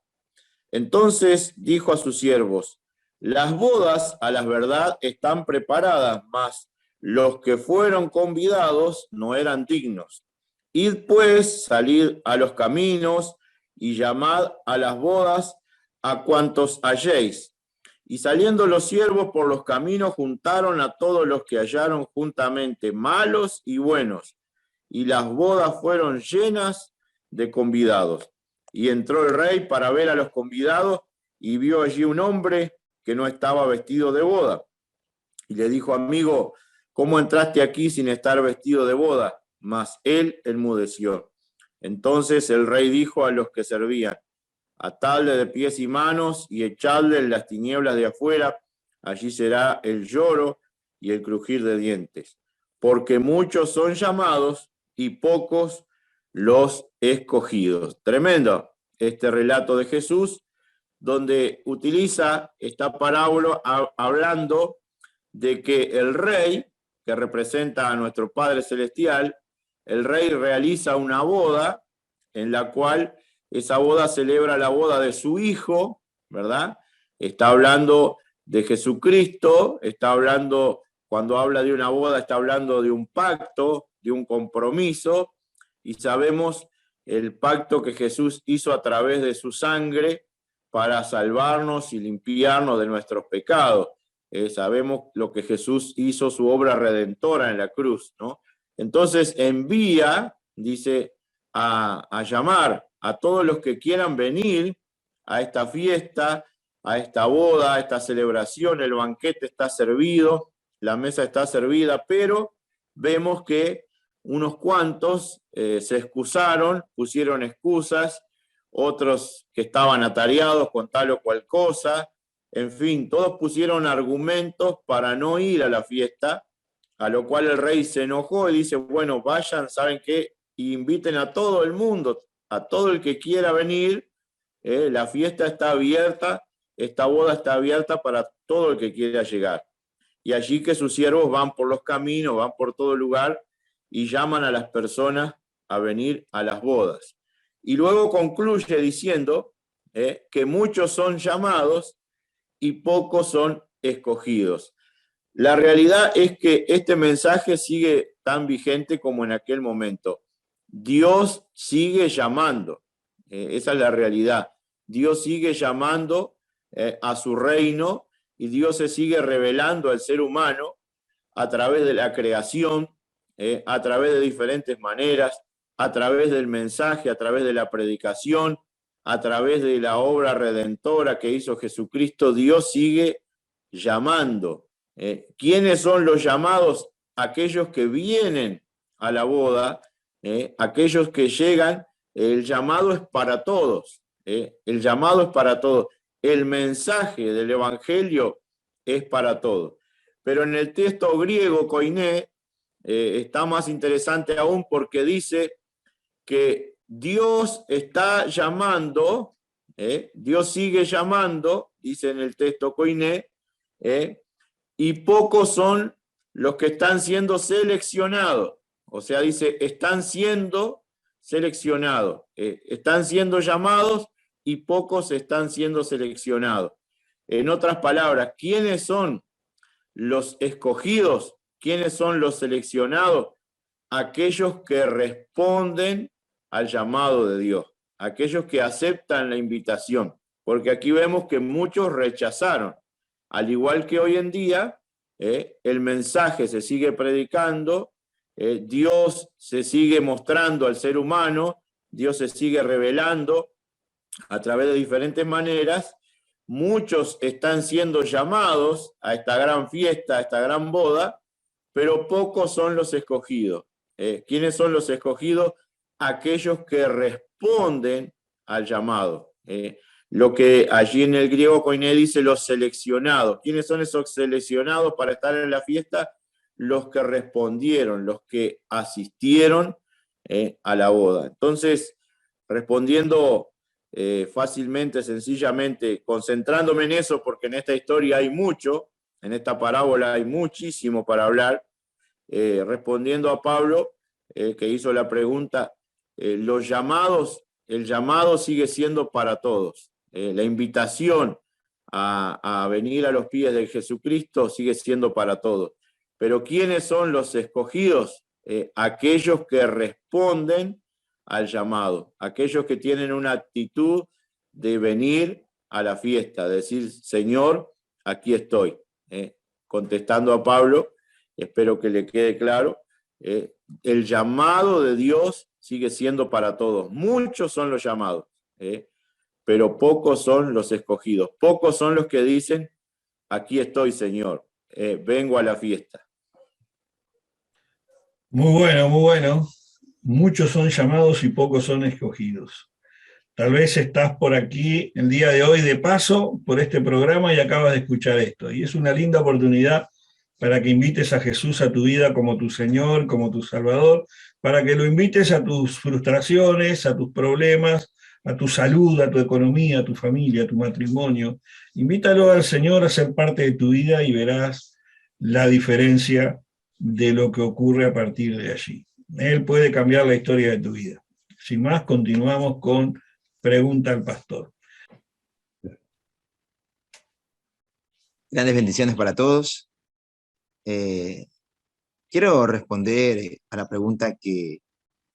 Entonces dijo a sus siervos, las bodas a la verdad están preparadas, mas los que fueron convidados no eran dignos. Id pues, salid a los caminos y llamad a las bodas a cuantos halléis. Y saliendo los siervos por los caminos juntaron a todos los que hallaron juntamente, malos y buenos, y las bodas fueron llenas de convidados. Y entró el rey para ver a los convidados y vio allí un hombre que no estaba vestido de boda. Y le dijo, amigo, ¿cómo entraste aquí sin estar vestido de boda? Mas él enmudeció. Entonces el rey dijo a los que servían, atadle de pies y manos y echadle en las tinieblas de afuera, allí será el lloro y el crujir de dientes, porque muchos son llamados y pocos los escogidos. Tremendo este relato de Jesús, donde utiliza esta parábola hablando de que el rey, que representa a nuestro Padre Celestial, el rey realiza una boda en la cual esa boda celebra la boda de su hijo, ¿verdad? Está hablando de Jesucristo, está hablando, cuando habla de una boda, está hablando de un pacto, de un compromiso, y sabemos el pacto que Jesús hizo a través de su sangre para salvarnos y limpiarnos de nuestros pecados. Sabemos lo que Jesús hizo, su obra redentora en la cruz, ¿no? Entonces envía, dice, a llamar a todos los que quieran venir a esta fiesta, a esta boda, a esta celebración. El banquete está servido, la mesa está servida, pero vemos que unos cuantos se excusaron, pusieron excusas, otros que estaban atareados con tal o cual cosa, en fin, todos pusieron argumentos para no ir a la fiesta, A lo cual el rey se enojó y dice, bueno, vayan, ¿saben qué? Inviten a todo el mundo, a todo el que quiera venir. La fiesta está abierta, esta boda está abierta para todo el que quiera llegar. Y allí que sus siervos van por los caminos, van por todo lugar y llaman a las personas a venir a las bodas. Y luego concluye diciendo que muchos son llamados y pocos son escogidos. La realidad es que este mensaje sigue tan vigente como en aquel momento. Dios sigue llamando, esa es la realidad. Dios sigue llamando a su reino y Dios se sigue revelando al ser humano a través de la creación, a través de diferentes maneras, a través del mensaje, a través de la predicación, a través de la obra redentora que hizo Jesucristo. Dios sigue llamando. ¿Quiénes son los llamados? Aquellos que vienen a la boda, aquellos que llegan. El llamado es para todos, el llamado es para todos. El mensaje del Evangelio es para todos. Pero en el texto griego, koiné, está más interesante aún porque dice que Dios está llamando, Dios sigue llamando, dice en el texto koiné, y pocos son los que están siendo seleccionados. O sea, dice, están siendo seleccionados, están siendo llamados y pocos están siendo seleccionados. En otras palabras, ¿quiénes son los escogidos? ¿Quiénes son los seleccionados? Aquellos que responden al llamado de Dios, aquellos que aceptan la invitación, porque aquí vemos que muchos rechazaron. Al igual que hoy en día, el mensaje se sigue predicando, Dios se sigue mostrando al ser humano, Dios se sigue revelando a través de diferentes maneras. Muchos están siendo llamados a esta gran fiesta, a esta gran boda, pero pocos son los escogidos. ¿Quiénes son los escogidos? Aquellos que responden al llamado. Lo que allí en el griego koiné dice los seleccionados. ¿Quiénes son esos seleccionados para estar en la fiesta? Los que respondieron, los que asistieron a la boda. Entonces, respondiendo fácilmente, sencillamente, concentrándome en eso, porque en esta historia hay mucho, en esta parábola hay muchísimo para hablar, respondiendo a Pablo, que hizo la pregunta, los llamados, el llamado sigue siendo para todos. La invitación a venir a los pies de Jesucristo sigue siendo para todos. Pero ¿quiénes son los escogidos? Aquellos que responden al llamado, aquellos que tienen una actitud de venir a la fiesta, de decir, Señor, aquí estoy. Contestando a Pablo, espero que le quede claro, el llamado de Dios sigue siendo para todos. Muchos son los llamados, pero pocos son los escogidos. Pocos son los que dicen, aquí estoy, Señor, vengo a la fiesta. Muy bueno, muy bueno. Muchos son llamados y pocos son escogidos. Tal vez estás por aquí el día de hoy de paso por este programa y acabas de escuchar esto. Y es una linda oportunidad para que invites a Jesús a tu vida como tu Señor, como tu Salvador, para que lo invites a tus frustraciones, a tus problemas, a tu salud, a tu economía, a tu familia, a tu matrimonio. Invítalo al Señor a ser parte de tu vida y verás la diferencia de lo que ocurre a partir de allí. Él puede cambiar la historia de tu vida. Sin más, continuamos con Pregunta al Pastor. Grandes bendiciones para todos. Quiero responder a la pregunta que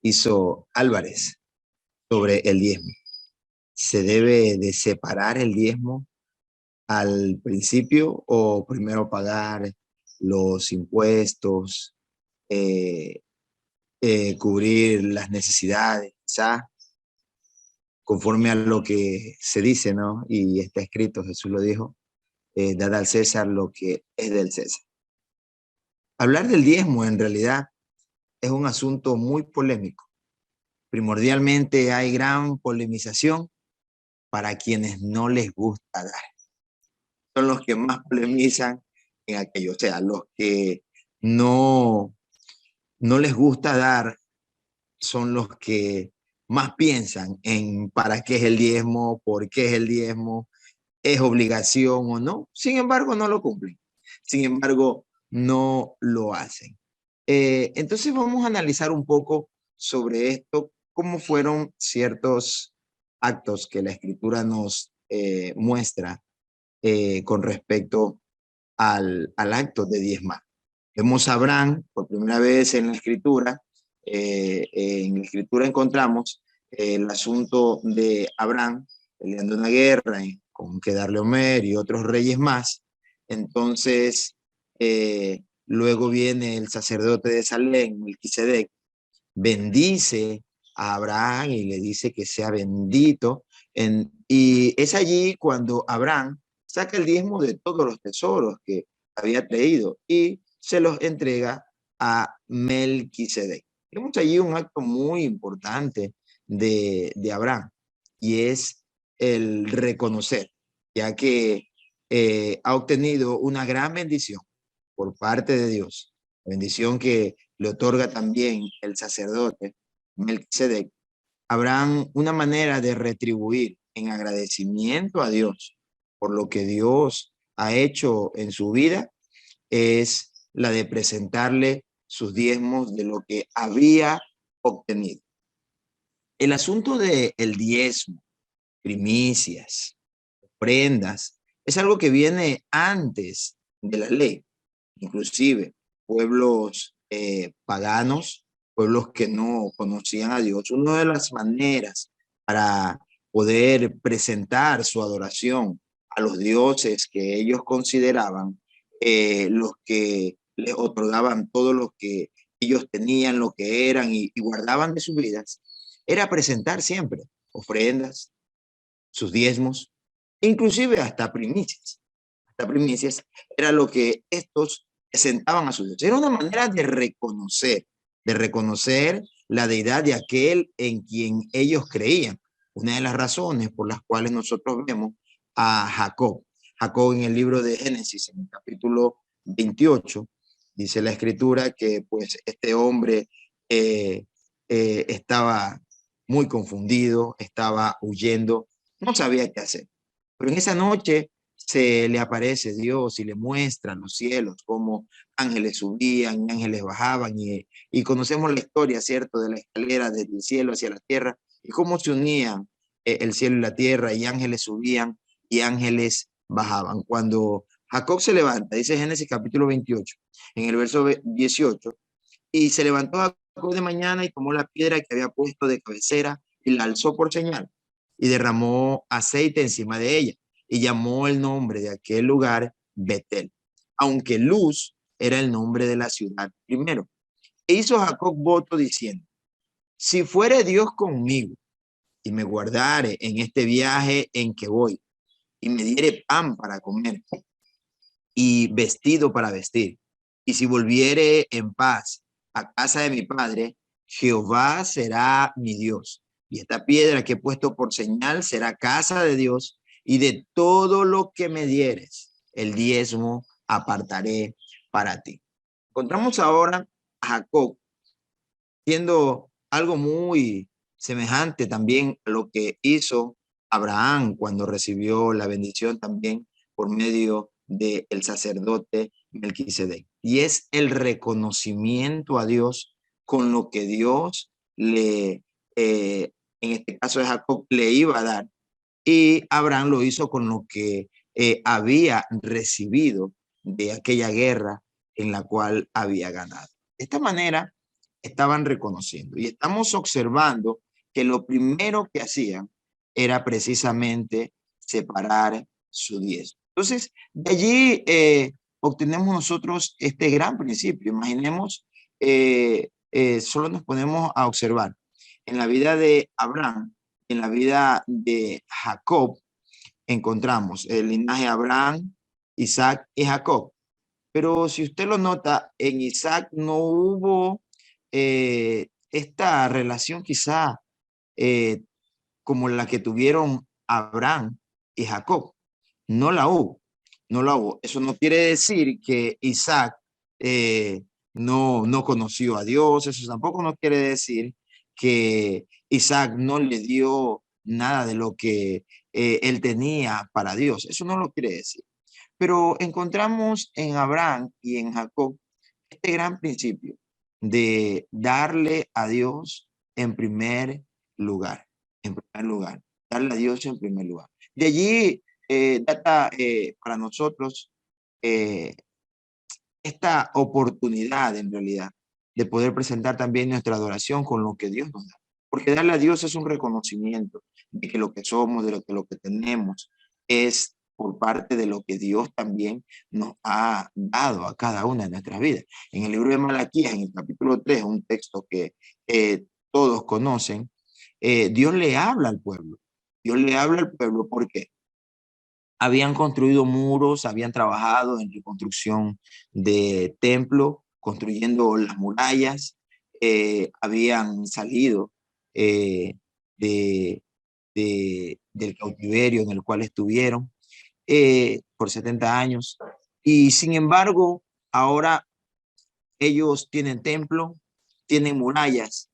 hizo Álvarez sobre el diezmo. ¿Se debe de separar el diezmo al principio o primero pagar los impuestos, cubrir las necesidades, quizás, conforme a lo que se dice, ¿no? Y está escrito, Jesús lo dijo, dad al César lo que es del César. Hablar del diezmo en realidad es un asunto muy polémico. Primordialmente hay gran polemización para quienes no les gusta dar. Son los que más polemizan en aquello, o sea, los que no, no les gusta dar son los que más piensan en para qué es el diezmo, por qué es el diezmo, es obligación o no. Sin embargo, no lo cumplen. Sin embargo, no lo hacen. Entonces vamos a analizar un poco sobre esto, cómo fueron ciertos actos que la Escritura nos muestra con respecto al acto de diezmar. Vemos a Abraham por primera vez en la Escritura. En la Escritura encontramos el asunto de Abraham peleando una guerra con Kedorlaomer y otros reyes más. Entonces, luego viene el sacerdote de Salem, Melquisedec, bendice a Abraham y le dice que sea bendito. Y es allí cuando Abraham saca el diezmo de todos los tesoros que había traído y se los entrega a Melquisedec. Tenemos allí un acto muy importante de Abraham y es el reconocer, ya que ha obtenido una gran bendición por parte de Dios, bendición que le otorga también el sacerdote Melquisedec. Abraham una manera de retribuir en agradecimiento a Dios por lo que Dios ha hecho en su vida es la de presentarle sus diezmos de lo que había obtenido. El asunto del diezmo, primicias, ofrendas, es algo que viene antes de la ley. Inclusive pueblos paganos, pueblos que no conocían a Dios, una de las maneras para poder presentar su adoración a los dioses que ellos consideraban los que les otorgaban todo lo que ellos tenían, lo que eran y guardaban de sus vidas, era presentar siempre ofrendas, sus diezmos, inclusive hasta primicias. Hasta primicias era lo que estos presentaban a sus dioses. Era una manera de reconocer la deidad de aquel en quien ellos creían. Una de las razones por las cuales nosotros vemos a Jacob. Jacob en el libro de Génesis, en el capítulo 28, dice la escritura que pues este hombre estaba muy confundido, estaba huyendo, no sabía qué hacer. Pero en esa noche se le aparece Dios y le muestra los cielos, cómo ángeles subían y ángeles bajaban, y conocemos la historia, ¿cierto?, de la escalera desde el cielo hacia la tierra, y cómo se unían el cielo y la tierra, y ángeles subían y ángeles bajaban. Cuando Jacob se levanta, dice Génesis capítulo 28, en el verso 18, y se levantó Jacob de mañana y tomó la piedra que había puesto de cabecera y la alzó por señal, y derramó aceite encima de ella, y llamó el nombre de aquel lugar Betel, aunque Luz era el nombre de la ciudad primero. E hizo Jacob voto diciendo: si fuere Dios conmigo y me guardare en este viaje en que voy, y me diere pan para comer y vestido para vestir, y si volviere en paz a casa de mi padre, Jehová será mi Dios, y esta piedra que he puesto por señal será casa de Dios, y de todo lo que me dieres, el diezmo apartaré para ti. Encontramos ahora a Jacob siendo algo muy semejante también a lo que hizo Abraham cuando recibió la bendición también por medio del sacerdote Melquisedec. Y es el reconocimiento a Dios con lo que Dios le, en este caso de Jacob, le iba a dar. Y Abraham lo hizo con lo que había recibido de aquella guerra en la cual había ganado. De esta manera estaban reconociendo y estamos observando que lo primero que hacían era precisamente separar su diezmo. Entonces, de allí obtenemos nosotros este gran principio. Imaginemos, solo nos ponemos a observar en la vida de Abraham, en la vida de Jacob, encontramos el linaje de Abraham, Isaac y Jacob. Pero si usted lo nota, en Isaac no hubo esta relación quizá como la que tuvieron Abraham y Jacob. No la hubo, no la hubo. Eso no quiere decir que Isaac no conoció a Dios. Eso tampoco no quiere decir que Isaac no le dio nada de lo que él tenía para Dios. Eso no lo quiere decir. Pero encontramos en Abraham y en Jacob este gran principio de darle a Dios en primer lugar, darle a Dios en primer lugar. De allí data para nosotros eh, esta oportunidad en realidad de poder presentar también nuestra adoración con lo que Dios nos da. Porque darle a Dios es un reconocimiento de que lo que somos, de lo que tenemos, es por parte de lo que Dios también nos ha dado a cada una de nuestras vidas. En el libro de Malaquías, en el capítulo 3, un texto que todos conocen, Dios le habla al pueblo. Dios le habla al pueblo porque habían construido muros, habían trabajado en reconstrucción de templo, construyendo las murallas, habían salido de, del cautiverio en el cual estuvieron por 70 años. Y sin embargo, ahora ellos tienen templo, tienen murallas,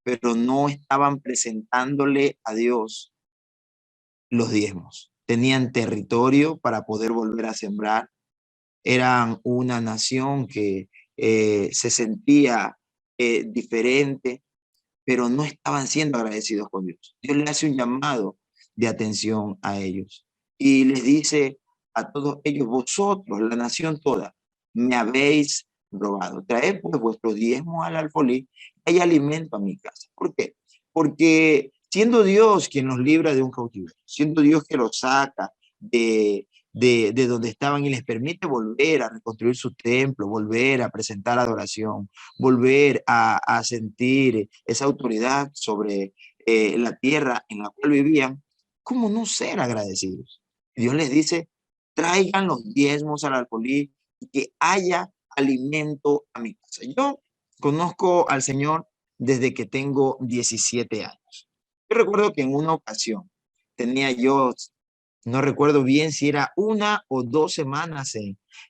pero no estaban presentándole a Dios los diezmos. Tenían territorio para poder volver a sembrar. Eran una nación que se sentía diferente, pero no estaban siendo agradecidos con Dios. Dios le hace un llamado de atención a ellos y les dice a todos ellos: vosotros, la nación toda, me habéis robado. Traed pues vuestros diezmos al alfolí, hay alimento a mi casa. ¿Por qué? Porque siendo Dios quien los libra de un cautiverio, siendo Dios que los saca de donde estaban y les permite volver a reconstruir su templo, volver a presentar adoración, volver a sentir esa autoridad sobre la tierra en la cual vivían, ¿cómo no ser agradecidos? Dios les dice: traigan los diezmos al alfolí y que haya alimento a mi casa. Yo conozco al Señor desde que tengo 17 años. Yo recuerdo que en una ocasión tenía yo, no recuerdo bien si era 1 o 2 semanas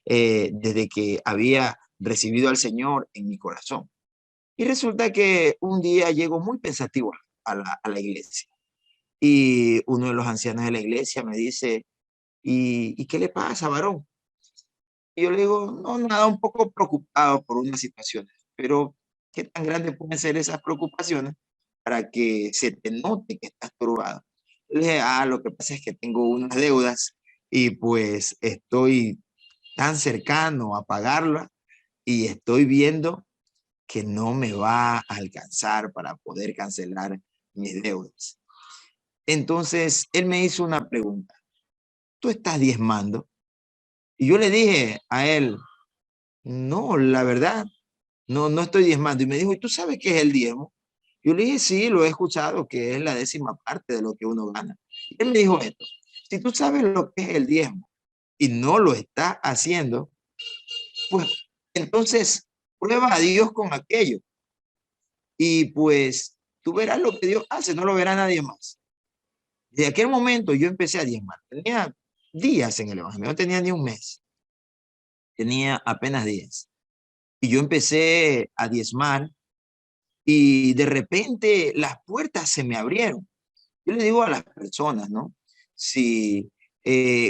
desde que había recibido al Señor en mi corazón. Y resulta que un día llego muy pensativo a la iglesia y uno de los ancianos de la iglesia me dice: ¿y qué le pasa, varón? Y yo le digo: no, nada, un poco preocupado por unas situaciones, pero ¿qué tan grandes pueden ser esas preocupaciones para que se te note que estás turbado? Le dije: lo que pasa es que tengo unas deudas y pues estoy tan cercano a pagarla y estoy viendo que no me va a alcanzar para poder cancelar mis deudas. Entonces, él me hizo una pregunta: ¿tú estás diezmando? Y yo le dije a él: no, la verdad, no estoy diezmando. Y me dijo: ¿y tú sabes qué es el diezmo? Yo le dije: sí, lo he escuchado, que es la 10ª parte de lo que uno gana. Y él me dijo esto: si tú sabes lo que es el diezmo y no lo estás haciendo, pues entonces prueba a Dios con aquello. Y pues tú verás lo que Dios hace, no lo verá nadie más. Desde aquel momento yo empecé a diezmar. Tenía días en el evangelio, no tenía ni un mes. Tenía apenas 10. Y yo empecé a diezmar y de repente las puertas se me abrieron. Yo le digo a las personas, ¿no? Si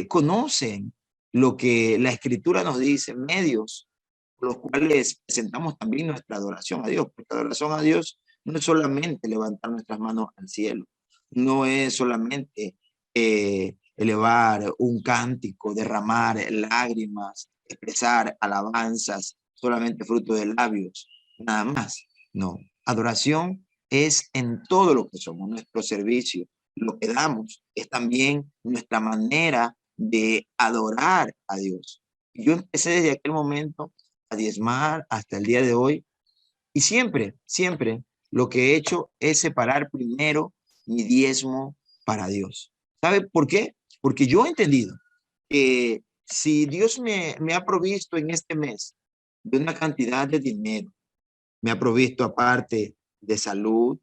conocen lo que la Escritura nos dice, medios por los cuales presentamos también nuestra adoración a Dios, porque la adoración a Dios no es solamente levantar nuestras manos al cielo, no es solamente elevar un cántico, derramar lágrimas, expresar alabanzas, solamente fruto de labios, nada más. No, adoración es en todo lo que somos, nuestro servicio, lo que damos, es también nuestra manera de adorar a Dios. Yo empecé desde aquel momento a diezmar hasta el día de hoy y siempre lo que he hecho es separar primero mi diezmo para Dios. ¿Sabe por qué? Porque yo he entendido que si Dios me ha provisto en este mes de una cantidad de dinero, me ha provisto aparte de salud,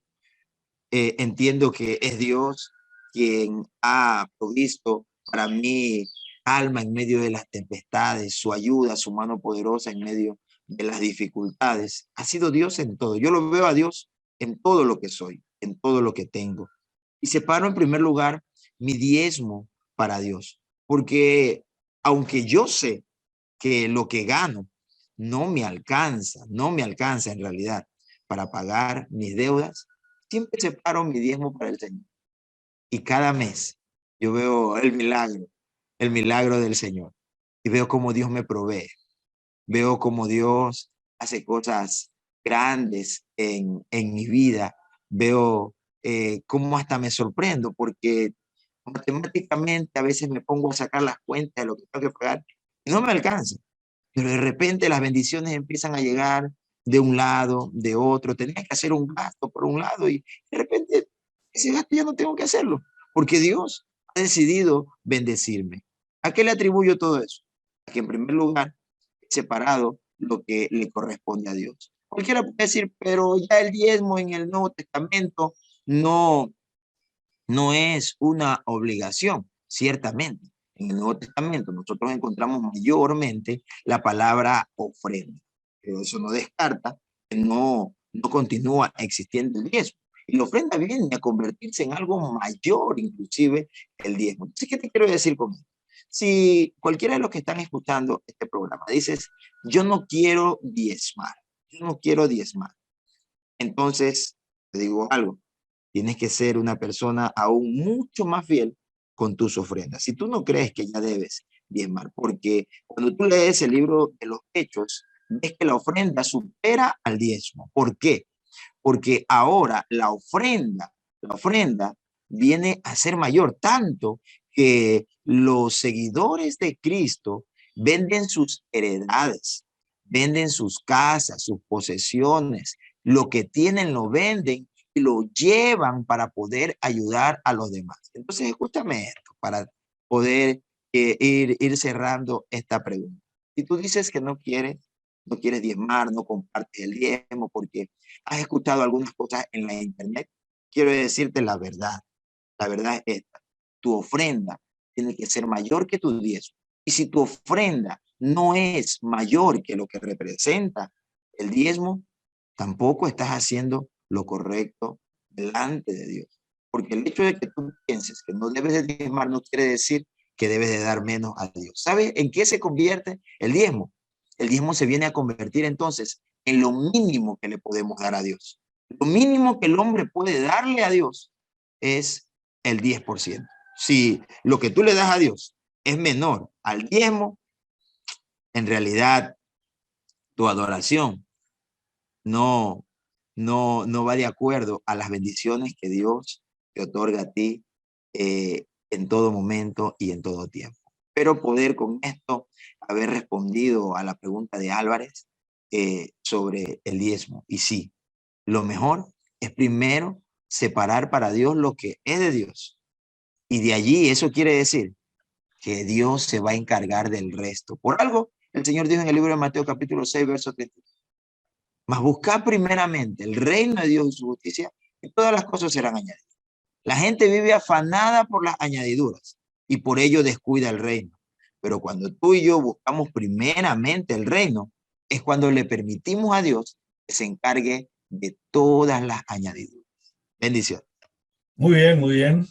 entiendo que es Dios quien ha provisto para mí calma en medio de las tempestades, su ayuda, su mano poderosa en medio de las dificultades, ha sido Dios en todo. Yo lo veo a Dios en todo lo que soy, en todo lo que tengo. Y separo en primer lugar mi diezmo para Dios, porque aunque yo sé que lo que gano no me alcanza en realidad para pagar mis deudas, siempre separo mi diezmo para el Señor. Y cada mes yo veo el milagro del Señor. Y veo cómo Dios me provee. Veo cómo Dios hace cosas grandes en mi vida. Veo cómo hasta me sorprendo, porque matemáticamente a veces me pongo a sacar las cuentas de lo que tengo que pagar y no me alcanza. Pero de repente las bendiciones empiezan a llegar de un lado, de otro. Tenía que hacer un gasto por un lado y de repente ese gasto ya no tengo que hacerlo, porque Dios ha decidido bendecirme. ¿A qué le atribuyo todo eso? A que en primer lugar he separado lo que le corresponde a Dios. Cualquiera puede decir, pero ya el diezmo en el Nuevo Testamento no, no es una obligación, ciertamente. En el Nuevo Testamento nosotros encontramos mayormente la palabra ofrenda, pero eso no descarta que no continúa existiendo el diezmo. Y la ofrenda viene a convertirse en algo mayor, inclusive el diezmo. Entonces, ¿qué te quiero decir con esto? Si cualquiera de los que están escuchando este programa dices, yo no quiero diezmar, entonces te digo algo, tienes que ser una persona aún mucho más fiel con tus ofrendas. Si tú no crees que ya debes diezmar, porque cuando tú lees el libro de los Hechos, ves que la ofrenda supera al diezmo. ¿Por qué? Porque ahora la ofrenda viene a ser mayor, tanto que los seguidores de Cristo venden sus heredades, venden sus casas, sus posesiones, lo que tienen lo venden y lo llevan para poder ayudar a los demás. Entonces, escúchame esto para poder ir cerrando esta pregunta. Si tú dices que no quieres diezmar, no compartes el diezmo porque has escuchado algunas cosas en la internet, quiero decirte la verdad. La verdad es esta. Tu ofrenda tiene que ser mayor que tu diezmo. Y si tu ofrenda no es mayor que lo que representa el diezmo, tampoco estás haciendo lo correcto delante de Dios. Porque el hecho de que tú pienses que no debes de diezmar no quiere decir que debes de dar menos a Dios. ¿Sabes en qué se convierte el diezmo? El diezmo se viene a convertir entonces en lo mínimo que le podemos dar a Dios. Lo mínimo que el hombre puede darle a Dios es el 10%. Si lo que tú le das a Dios es menor al diezmo, en realidad tu adoración no va de acuerdo a las bendiciones que Dios te otorga a ti en todo momento y en todo tiempo. Espero poder con esto haber respondido a la pregunta de Álvarez sobre el diezmo. Y sí, lo mejor es primero separar para Dios lo que es de Dios. Y de allí eso quiere decir que Dios se va a encargar del resto. Por algo, el Señor dijo en el libro de Mateo capítulo 6, verso 30. Mas buscad primeramente el reino de Dios y su justicia, y todas las cosas serán añadidas. La gente vive afanada por las añadiduras y por ello descuida el reino. Pero cuando tú y yo buscamos primeramente el reino, es cuando le permitimos a Dios que se encargue de todas las añadiduras. Bendiciones. Muy bien, muy bien.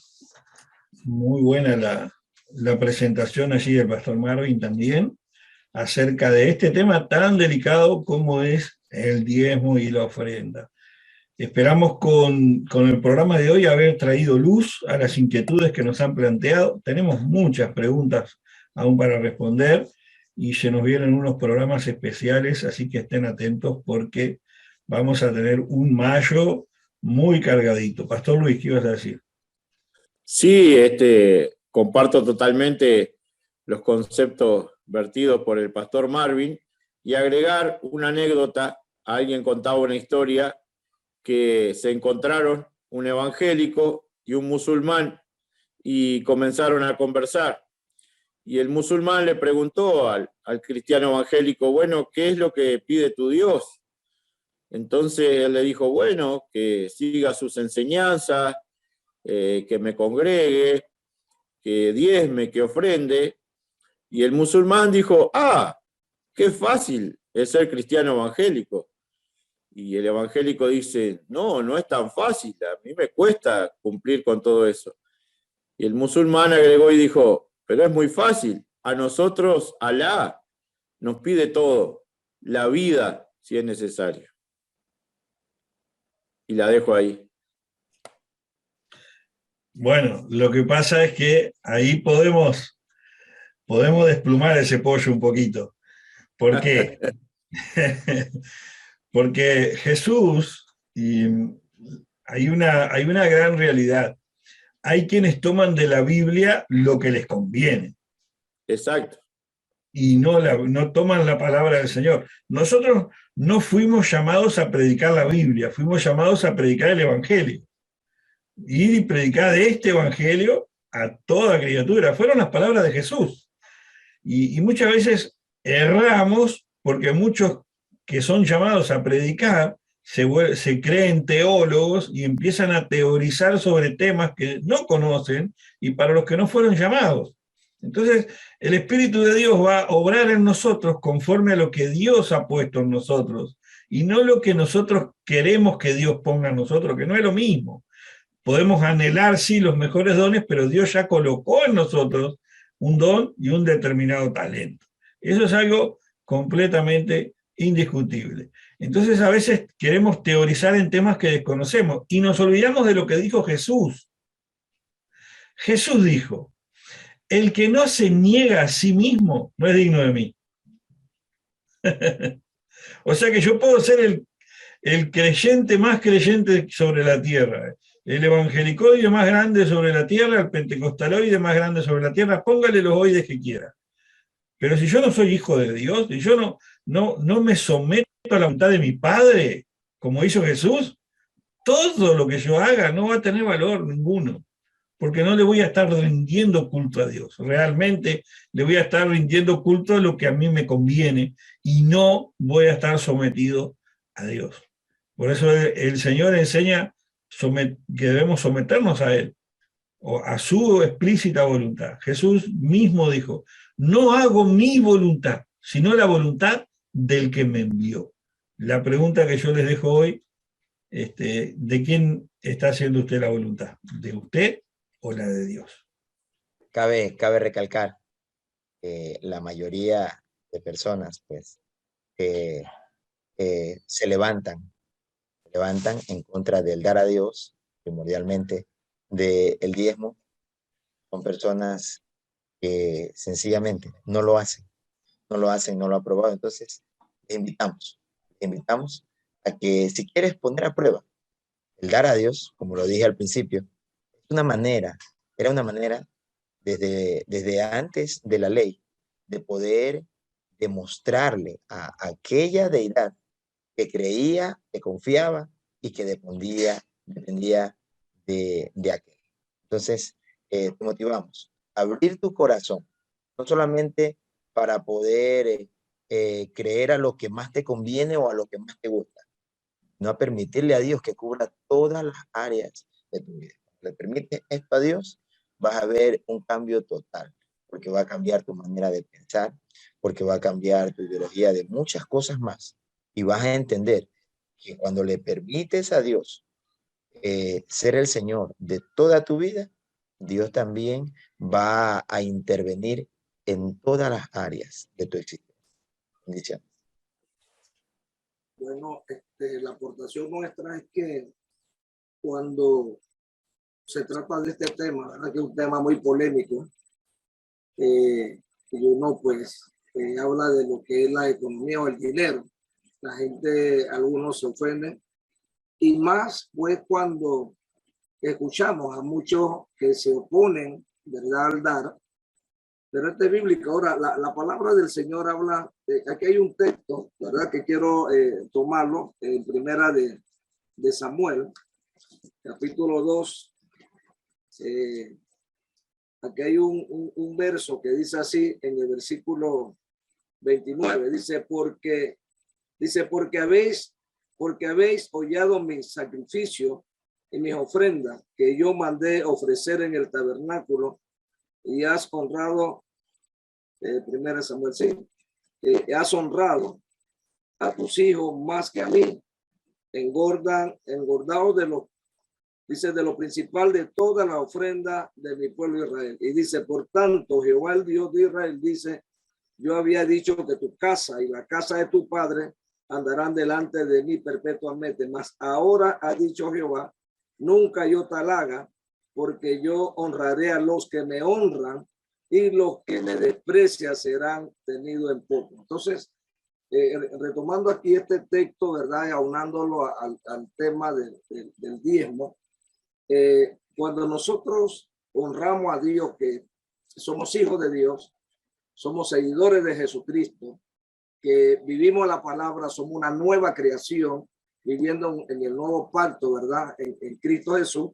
Muy buena la presentación allí del pastor Marvin también, acerca de este tema tan delicado como es el diezmo y la ofrenda. Esperamos con el programa de hoy haber traído luz a las inquietudes que nos han planteado. Tenemos muchas preguntas aún para responder y se nos vienen unos programas especiales, así que estén atentos porque vamos a tener un mayo muy cargadito. Pastor Luis, ¿qué ibas a decir? Sí, comparto totalmente los conceptos vertidos por el pastor Marvin y agregar una anécdota. Alguien contaba una historia que se encontraron un evangélico y un musulmán y comenzaron a conversar. Y el musulmán le preguntó al cristiano evangélico, bueno, ¿qué es lo que pide tu Dios? Entonces él le dijo, bueno, que siga sus enseñanzas, que me congregue, que diezme, que ofrende. Y el musulmán dijo, qué fácil, es ser cristiano evangélico. Y el evangélico dice, no, no es tan fácil, a mí me cuesta cumplir con todo eso. Y el musulmán agregó y dijo, pero es muy fácil, a nosotros Alá nos pide todo, la vida si es necesario. Y la dejo ahí. Bueno, lo que pasa es que ahí podemos desplumar ese pollo un poquito. ¿Por qué? Porque Jesús, y hay una gran realidad. Hay quienes toman de la Biblia lo que les conviene. Exacto. Y no toman la palabra del Señor. Nosotros no fuimos llamados a predicar la Biblia, fuimos llamados a predicar el Evangelio. Ir y predicar de este Evangelio a toda criatura. Fueron las palabras de Jesús. Y muchas veces erramos porque muchos que son llamados a predicar se creen teólogos y empiezan a teorizar sobre temas que no conocen y para los que no fueron llamados. Entonces, el Espíritu de Dios va a obrar en nosotros conforme a lo que Dios ha puesto en nosotros y no lo que nosotros queremos que Dios ponga en nosotros, que no es lo mismo. Podemos anhelar, sí, los mejores dones, pero Dios ya colocó en nosotros un don y un determinado talento. Eso es algo completamente indiscutible. Entonces, a veces queremos teorizar en temas que desconocemos y nos olvidamos de lo que dijo Jesús. Jesús dijo, el que no se niega a sí mismo no es digno de mí. O sea que yo puedo ser el creyente más creyente sobre la tierra, el evangelicoide más grande sobre la tierra, el pentecostaloide más grande sobre la tierra, póngale los oides que quiera. Pero si yo no soy hijo de Dios, si yo no me someto a la voluntad de mi Padre, como hizo Jesús, todo lo que yo haga no va a tener valor ninguno, porque no le voy a estar rindiendo culto a Dios. Realmente le voy a estar rindiendo culto a lo que a mí me conviene y no voy a estar sometido a Dios. Por eso el Señor enseña que debemos someternos a Él, o a su explícita voluntad. Jesús mismo dijo, no hago mi voluntad, sino la voluntad del que me envió. La pregunta que yo les dejo hoy, ¿de quién está haciendo usted la voluntad? ¿De usted o la de Dios? Cabe recalcar que la mayoría de personas, pues, que se levantan en contra del dar a Dios, primordialmente, del diezmo, son personas que sencillamente no lo hacen, no lo han probado. Entonces, les invitamos a que si quieres poner a prueba el dar a Dios, como lo dije al principio, era una manera desde antes de la ley de poder demostrarle a aquella deidad que creía, que confiaba y que dependía de aquel. Entonces, te motivamos a abrir tu corazón, no solamente para poder creer a lo que más te conviene o a lo que más te gusta, no a permitirle a Dios que cubra todas las áreas de tu vida. Le permites esto a Dios, vas a ver un cambio total, porque va a cambiar tu manera de pensar, porque va a cambiar tu ideología de muchas cosas más, y vas a entender que cuando le permites a Dios ser el Señor de toda tu vida, Dios también va a intervenir en todas las áreas de tu existencia. Bendiciones. Bueno, la aportación nuestra es que cuando se trata de este tema, ¿verdad? Que es un tema muy polémico, y uno pues habla de lo que es la economía o el dinero. La gente, algunos se ofenden, y más pues cuando escuchamos a muchos que se oponen, ¿verdad?, al dar. Pero este es bíblico. Ahora, la palabra del Señor habla, aquí hay un texto, ¿verdad?, que quiero tomarlo en primera de Samuel, capítulo 2. Aquí hay un verso que dice así en el versículo 29, dice, porque habéis hollado mi sacrificio y mis ofrendas que yo mandé ofrecer en el tabernáculo, y has honrado, primera Samuel 5, has honrado a tus hijos más que a mí. Engordados dice, de lo principal de toda la ofrenda de mi pueblo Israel. Y dice, por tanto, Jehová el Dios de Israel dice, yo había dicho que tu casa y la casa de tu padre andarán delante de mí perpetuamente. Mas ahora ha dicho Jehová, nunca yo tal haga, porque yo honraré a los que me honran y los que me desprecian serán tenidos en poco. Entonces, retomando aquí este texto, ¿verdad? Y aunándolo al tema del diezmo, cuando nosotros honramos a Dios, que somos hijos de Dios, somos seguidores de Jesucristo, que vivimos la palabra, somos una nueva creación, viviendo en el nuevo pacto, ¿verdad? En Cristo Jesús,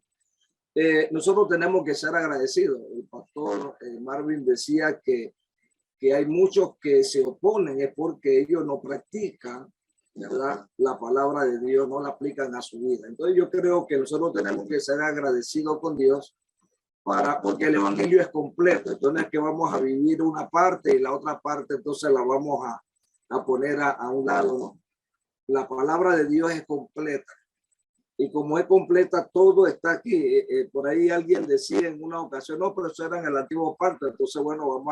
nosotros tenemos que ser agradecidos. El pastor Marvin decía que hay muchos que se oponen, es porque ellos no practican, ¿verdad? La palabra de Dios, no la aplican a su vida. Entonces yo creo que nosotros tenemos que ser agradecidos con Dios porque el evangelio es completo. Entonces es que vamos a vivir una parte y la otra parte entonces la vamos a poner a un lado, ¿no? La palabra de Dios es completa. Y como es completa, todo está aquí. Por ahí alguien decía en una ocasión, no, pero eso era en el antiguo pacto. Entonces, bueno,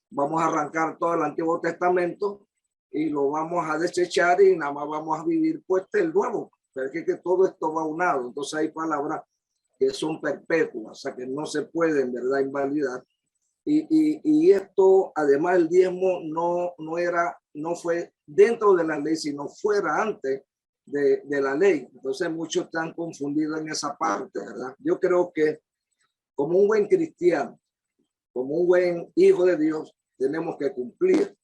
vamos a arrancar todo el Antiguo Testamento y lo vamos a desechar y nada más vamos a vivir pues el nuevo. Pero es que todo esto va unado. Entonces hay palabras que son perpetuas, o sea que no se pueden, ¿verdad?, invalidar. Y esto, además, el diezmo no fue dentro de la ley, sino fuera antes de la ley. Entonces muchos están confundidos en esa parte, ¿verdad? Yo creo que como un buen cristiano, como un buen hijo de Dios, tenemos que cumplir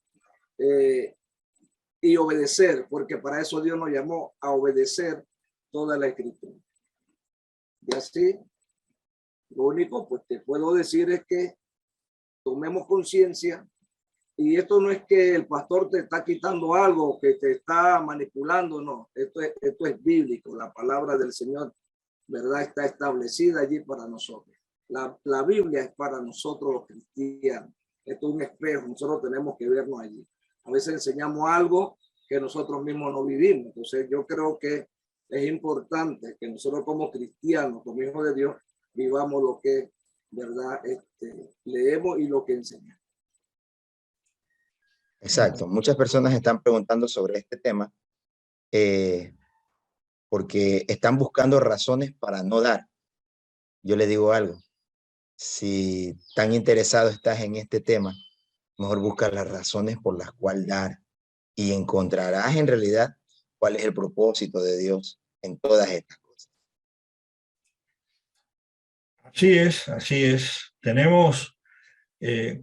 y obedecer, porque para eso Dios nos llamó a obedecer toda la escritura. Y así, lo único pues que puedo decir es que tomemos conciencia. Y esto no es que el pastor te está quitando algo, que te está manipulando, no. Esto es bíblico. La palabra del Señor, ¿verdad?, está establecida allí para nosotros. La Biblia es para nosotros los cristianos. Esto es un espejo. Nosotros tenemos que vernos allí. A veces enseñamos algo que nosotros mismos no vivimos. Entonces yo creo que es importante que nosotros como cristianos, como hijos de Dios, vivamos lo que, ¿verdad?, leemos y lo que enseñamos. Exacto. Muchas personas están preguntando sobre este tema porque están buscando razones para no dar. Yo le digo algo. Si tan interesado estás en este tema, mejor busca las razones por las cuales dar y encontrarás en realidad cuál es el propósito de Dios en todas estas cosas. Así es, así es. Tenemos,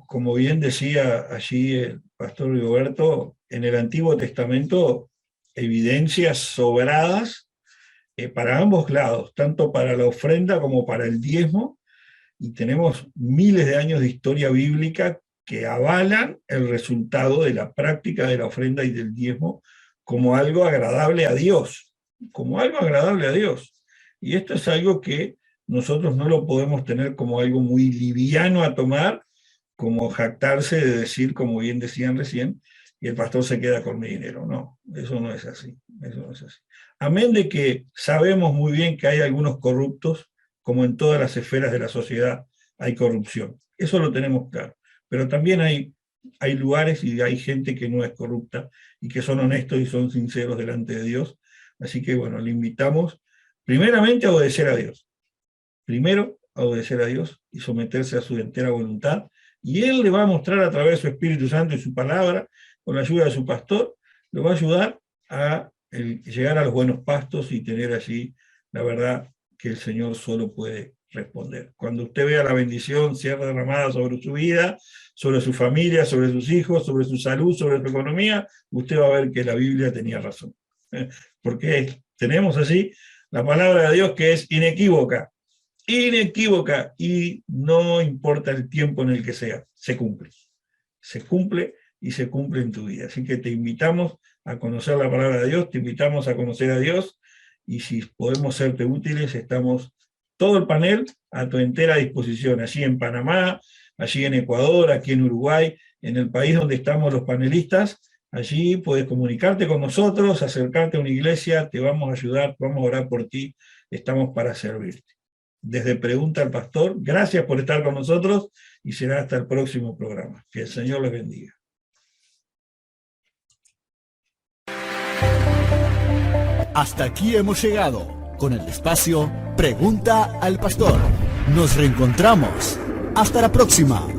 como bien decía allí el pastor Rigoberto, en el Antiguo Testamento evidencias sobradas para ambos lados, tanto para la ofrenda como para el diezmo, y tenemos miles de años de historia bíblica que avalan el resultado de la práctica de la ofrenda y del diezmo como algo agradable a Dios, como algo agradable a Dios. Y esto es algo que nosotros no lo podemos tener como algo muy liviano a tomar, como jactarse de decir, como bien decían recién, y el pastor se queda con mi dinero. No, eso no es así, eso no es así. Amén de que sabemos muy bien que hay algunos corruptos, como en todas las esferas de la sociedad hay corrupción. Eso lo tenemos claro. Pero también hay lugares y hay gente que no es corrupta y que son honestos y son sinceros delante de Dios. Así que, bueno, le invitamos primeramente a obedecer a Dios. Primero, a obedecer a Dios y someterse a su entera voluntad. Y Él le va a mostrar a través de su Espíritu Santo y su palabra, con la ayuda de su pastor, le va a ayudar a llegar a los buenos pastos y tener allí la verdad que el Señor solo puede responder. Cuando usted vea la bendición ser derramada sobre su vida, sobre su familia, sobre sus hijos, sobre su salud, sobre su economía, usted va a ver que la Biblia tenía razón. Porque tenemos así la palabra de Dios que es inequívoca, inequívoca, y no importa el tiempo en el que sea, se cumple y se cumple en tu vida. Así que te invitamos a conocer la palabra de Dios, te invitamos a conocer a Dios, y si podemos serte útiles, estamos todo el panel a tu entera disposición, allí en Panamá, allí en Ecuador, aquí en Uruguay, en el país donde estamos los panelistas, Allí puedes comunicarte con nosotros, acercarte a una iglesia, te vamos a ayudar, vamos a orar por ti, estamos para servirte. Desde Pregunta al Pastor, gracias por estar con nosotros y será hasta el próximo programa. Que el Señor les bendiga. Hasta aquí hemos llegado con el espacio Pregunta al Pastor. Nos reencontramos. Hasta la próxima.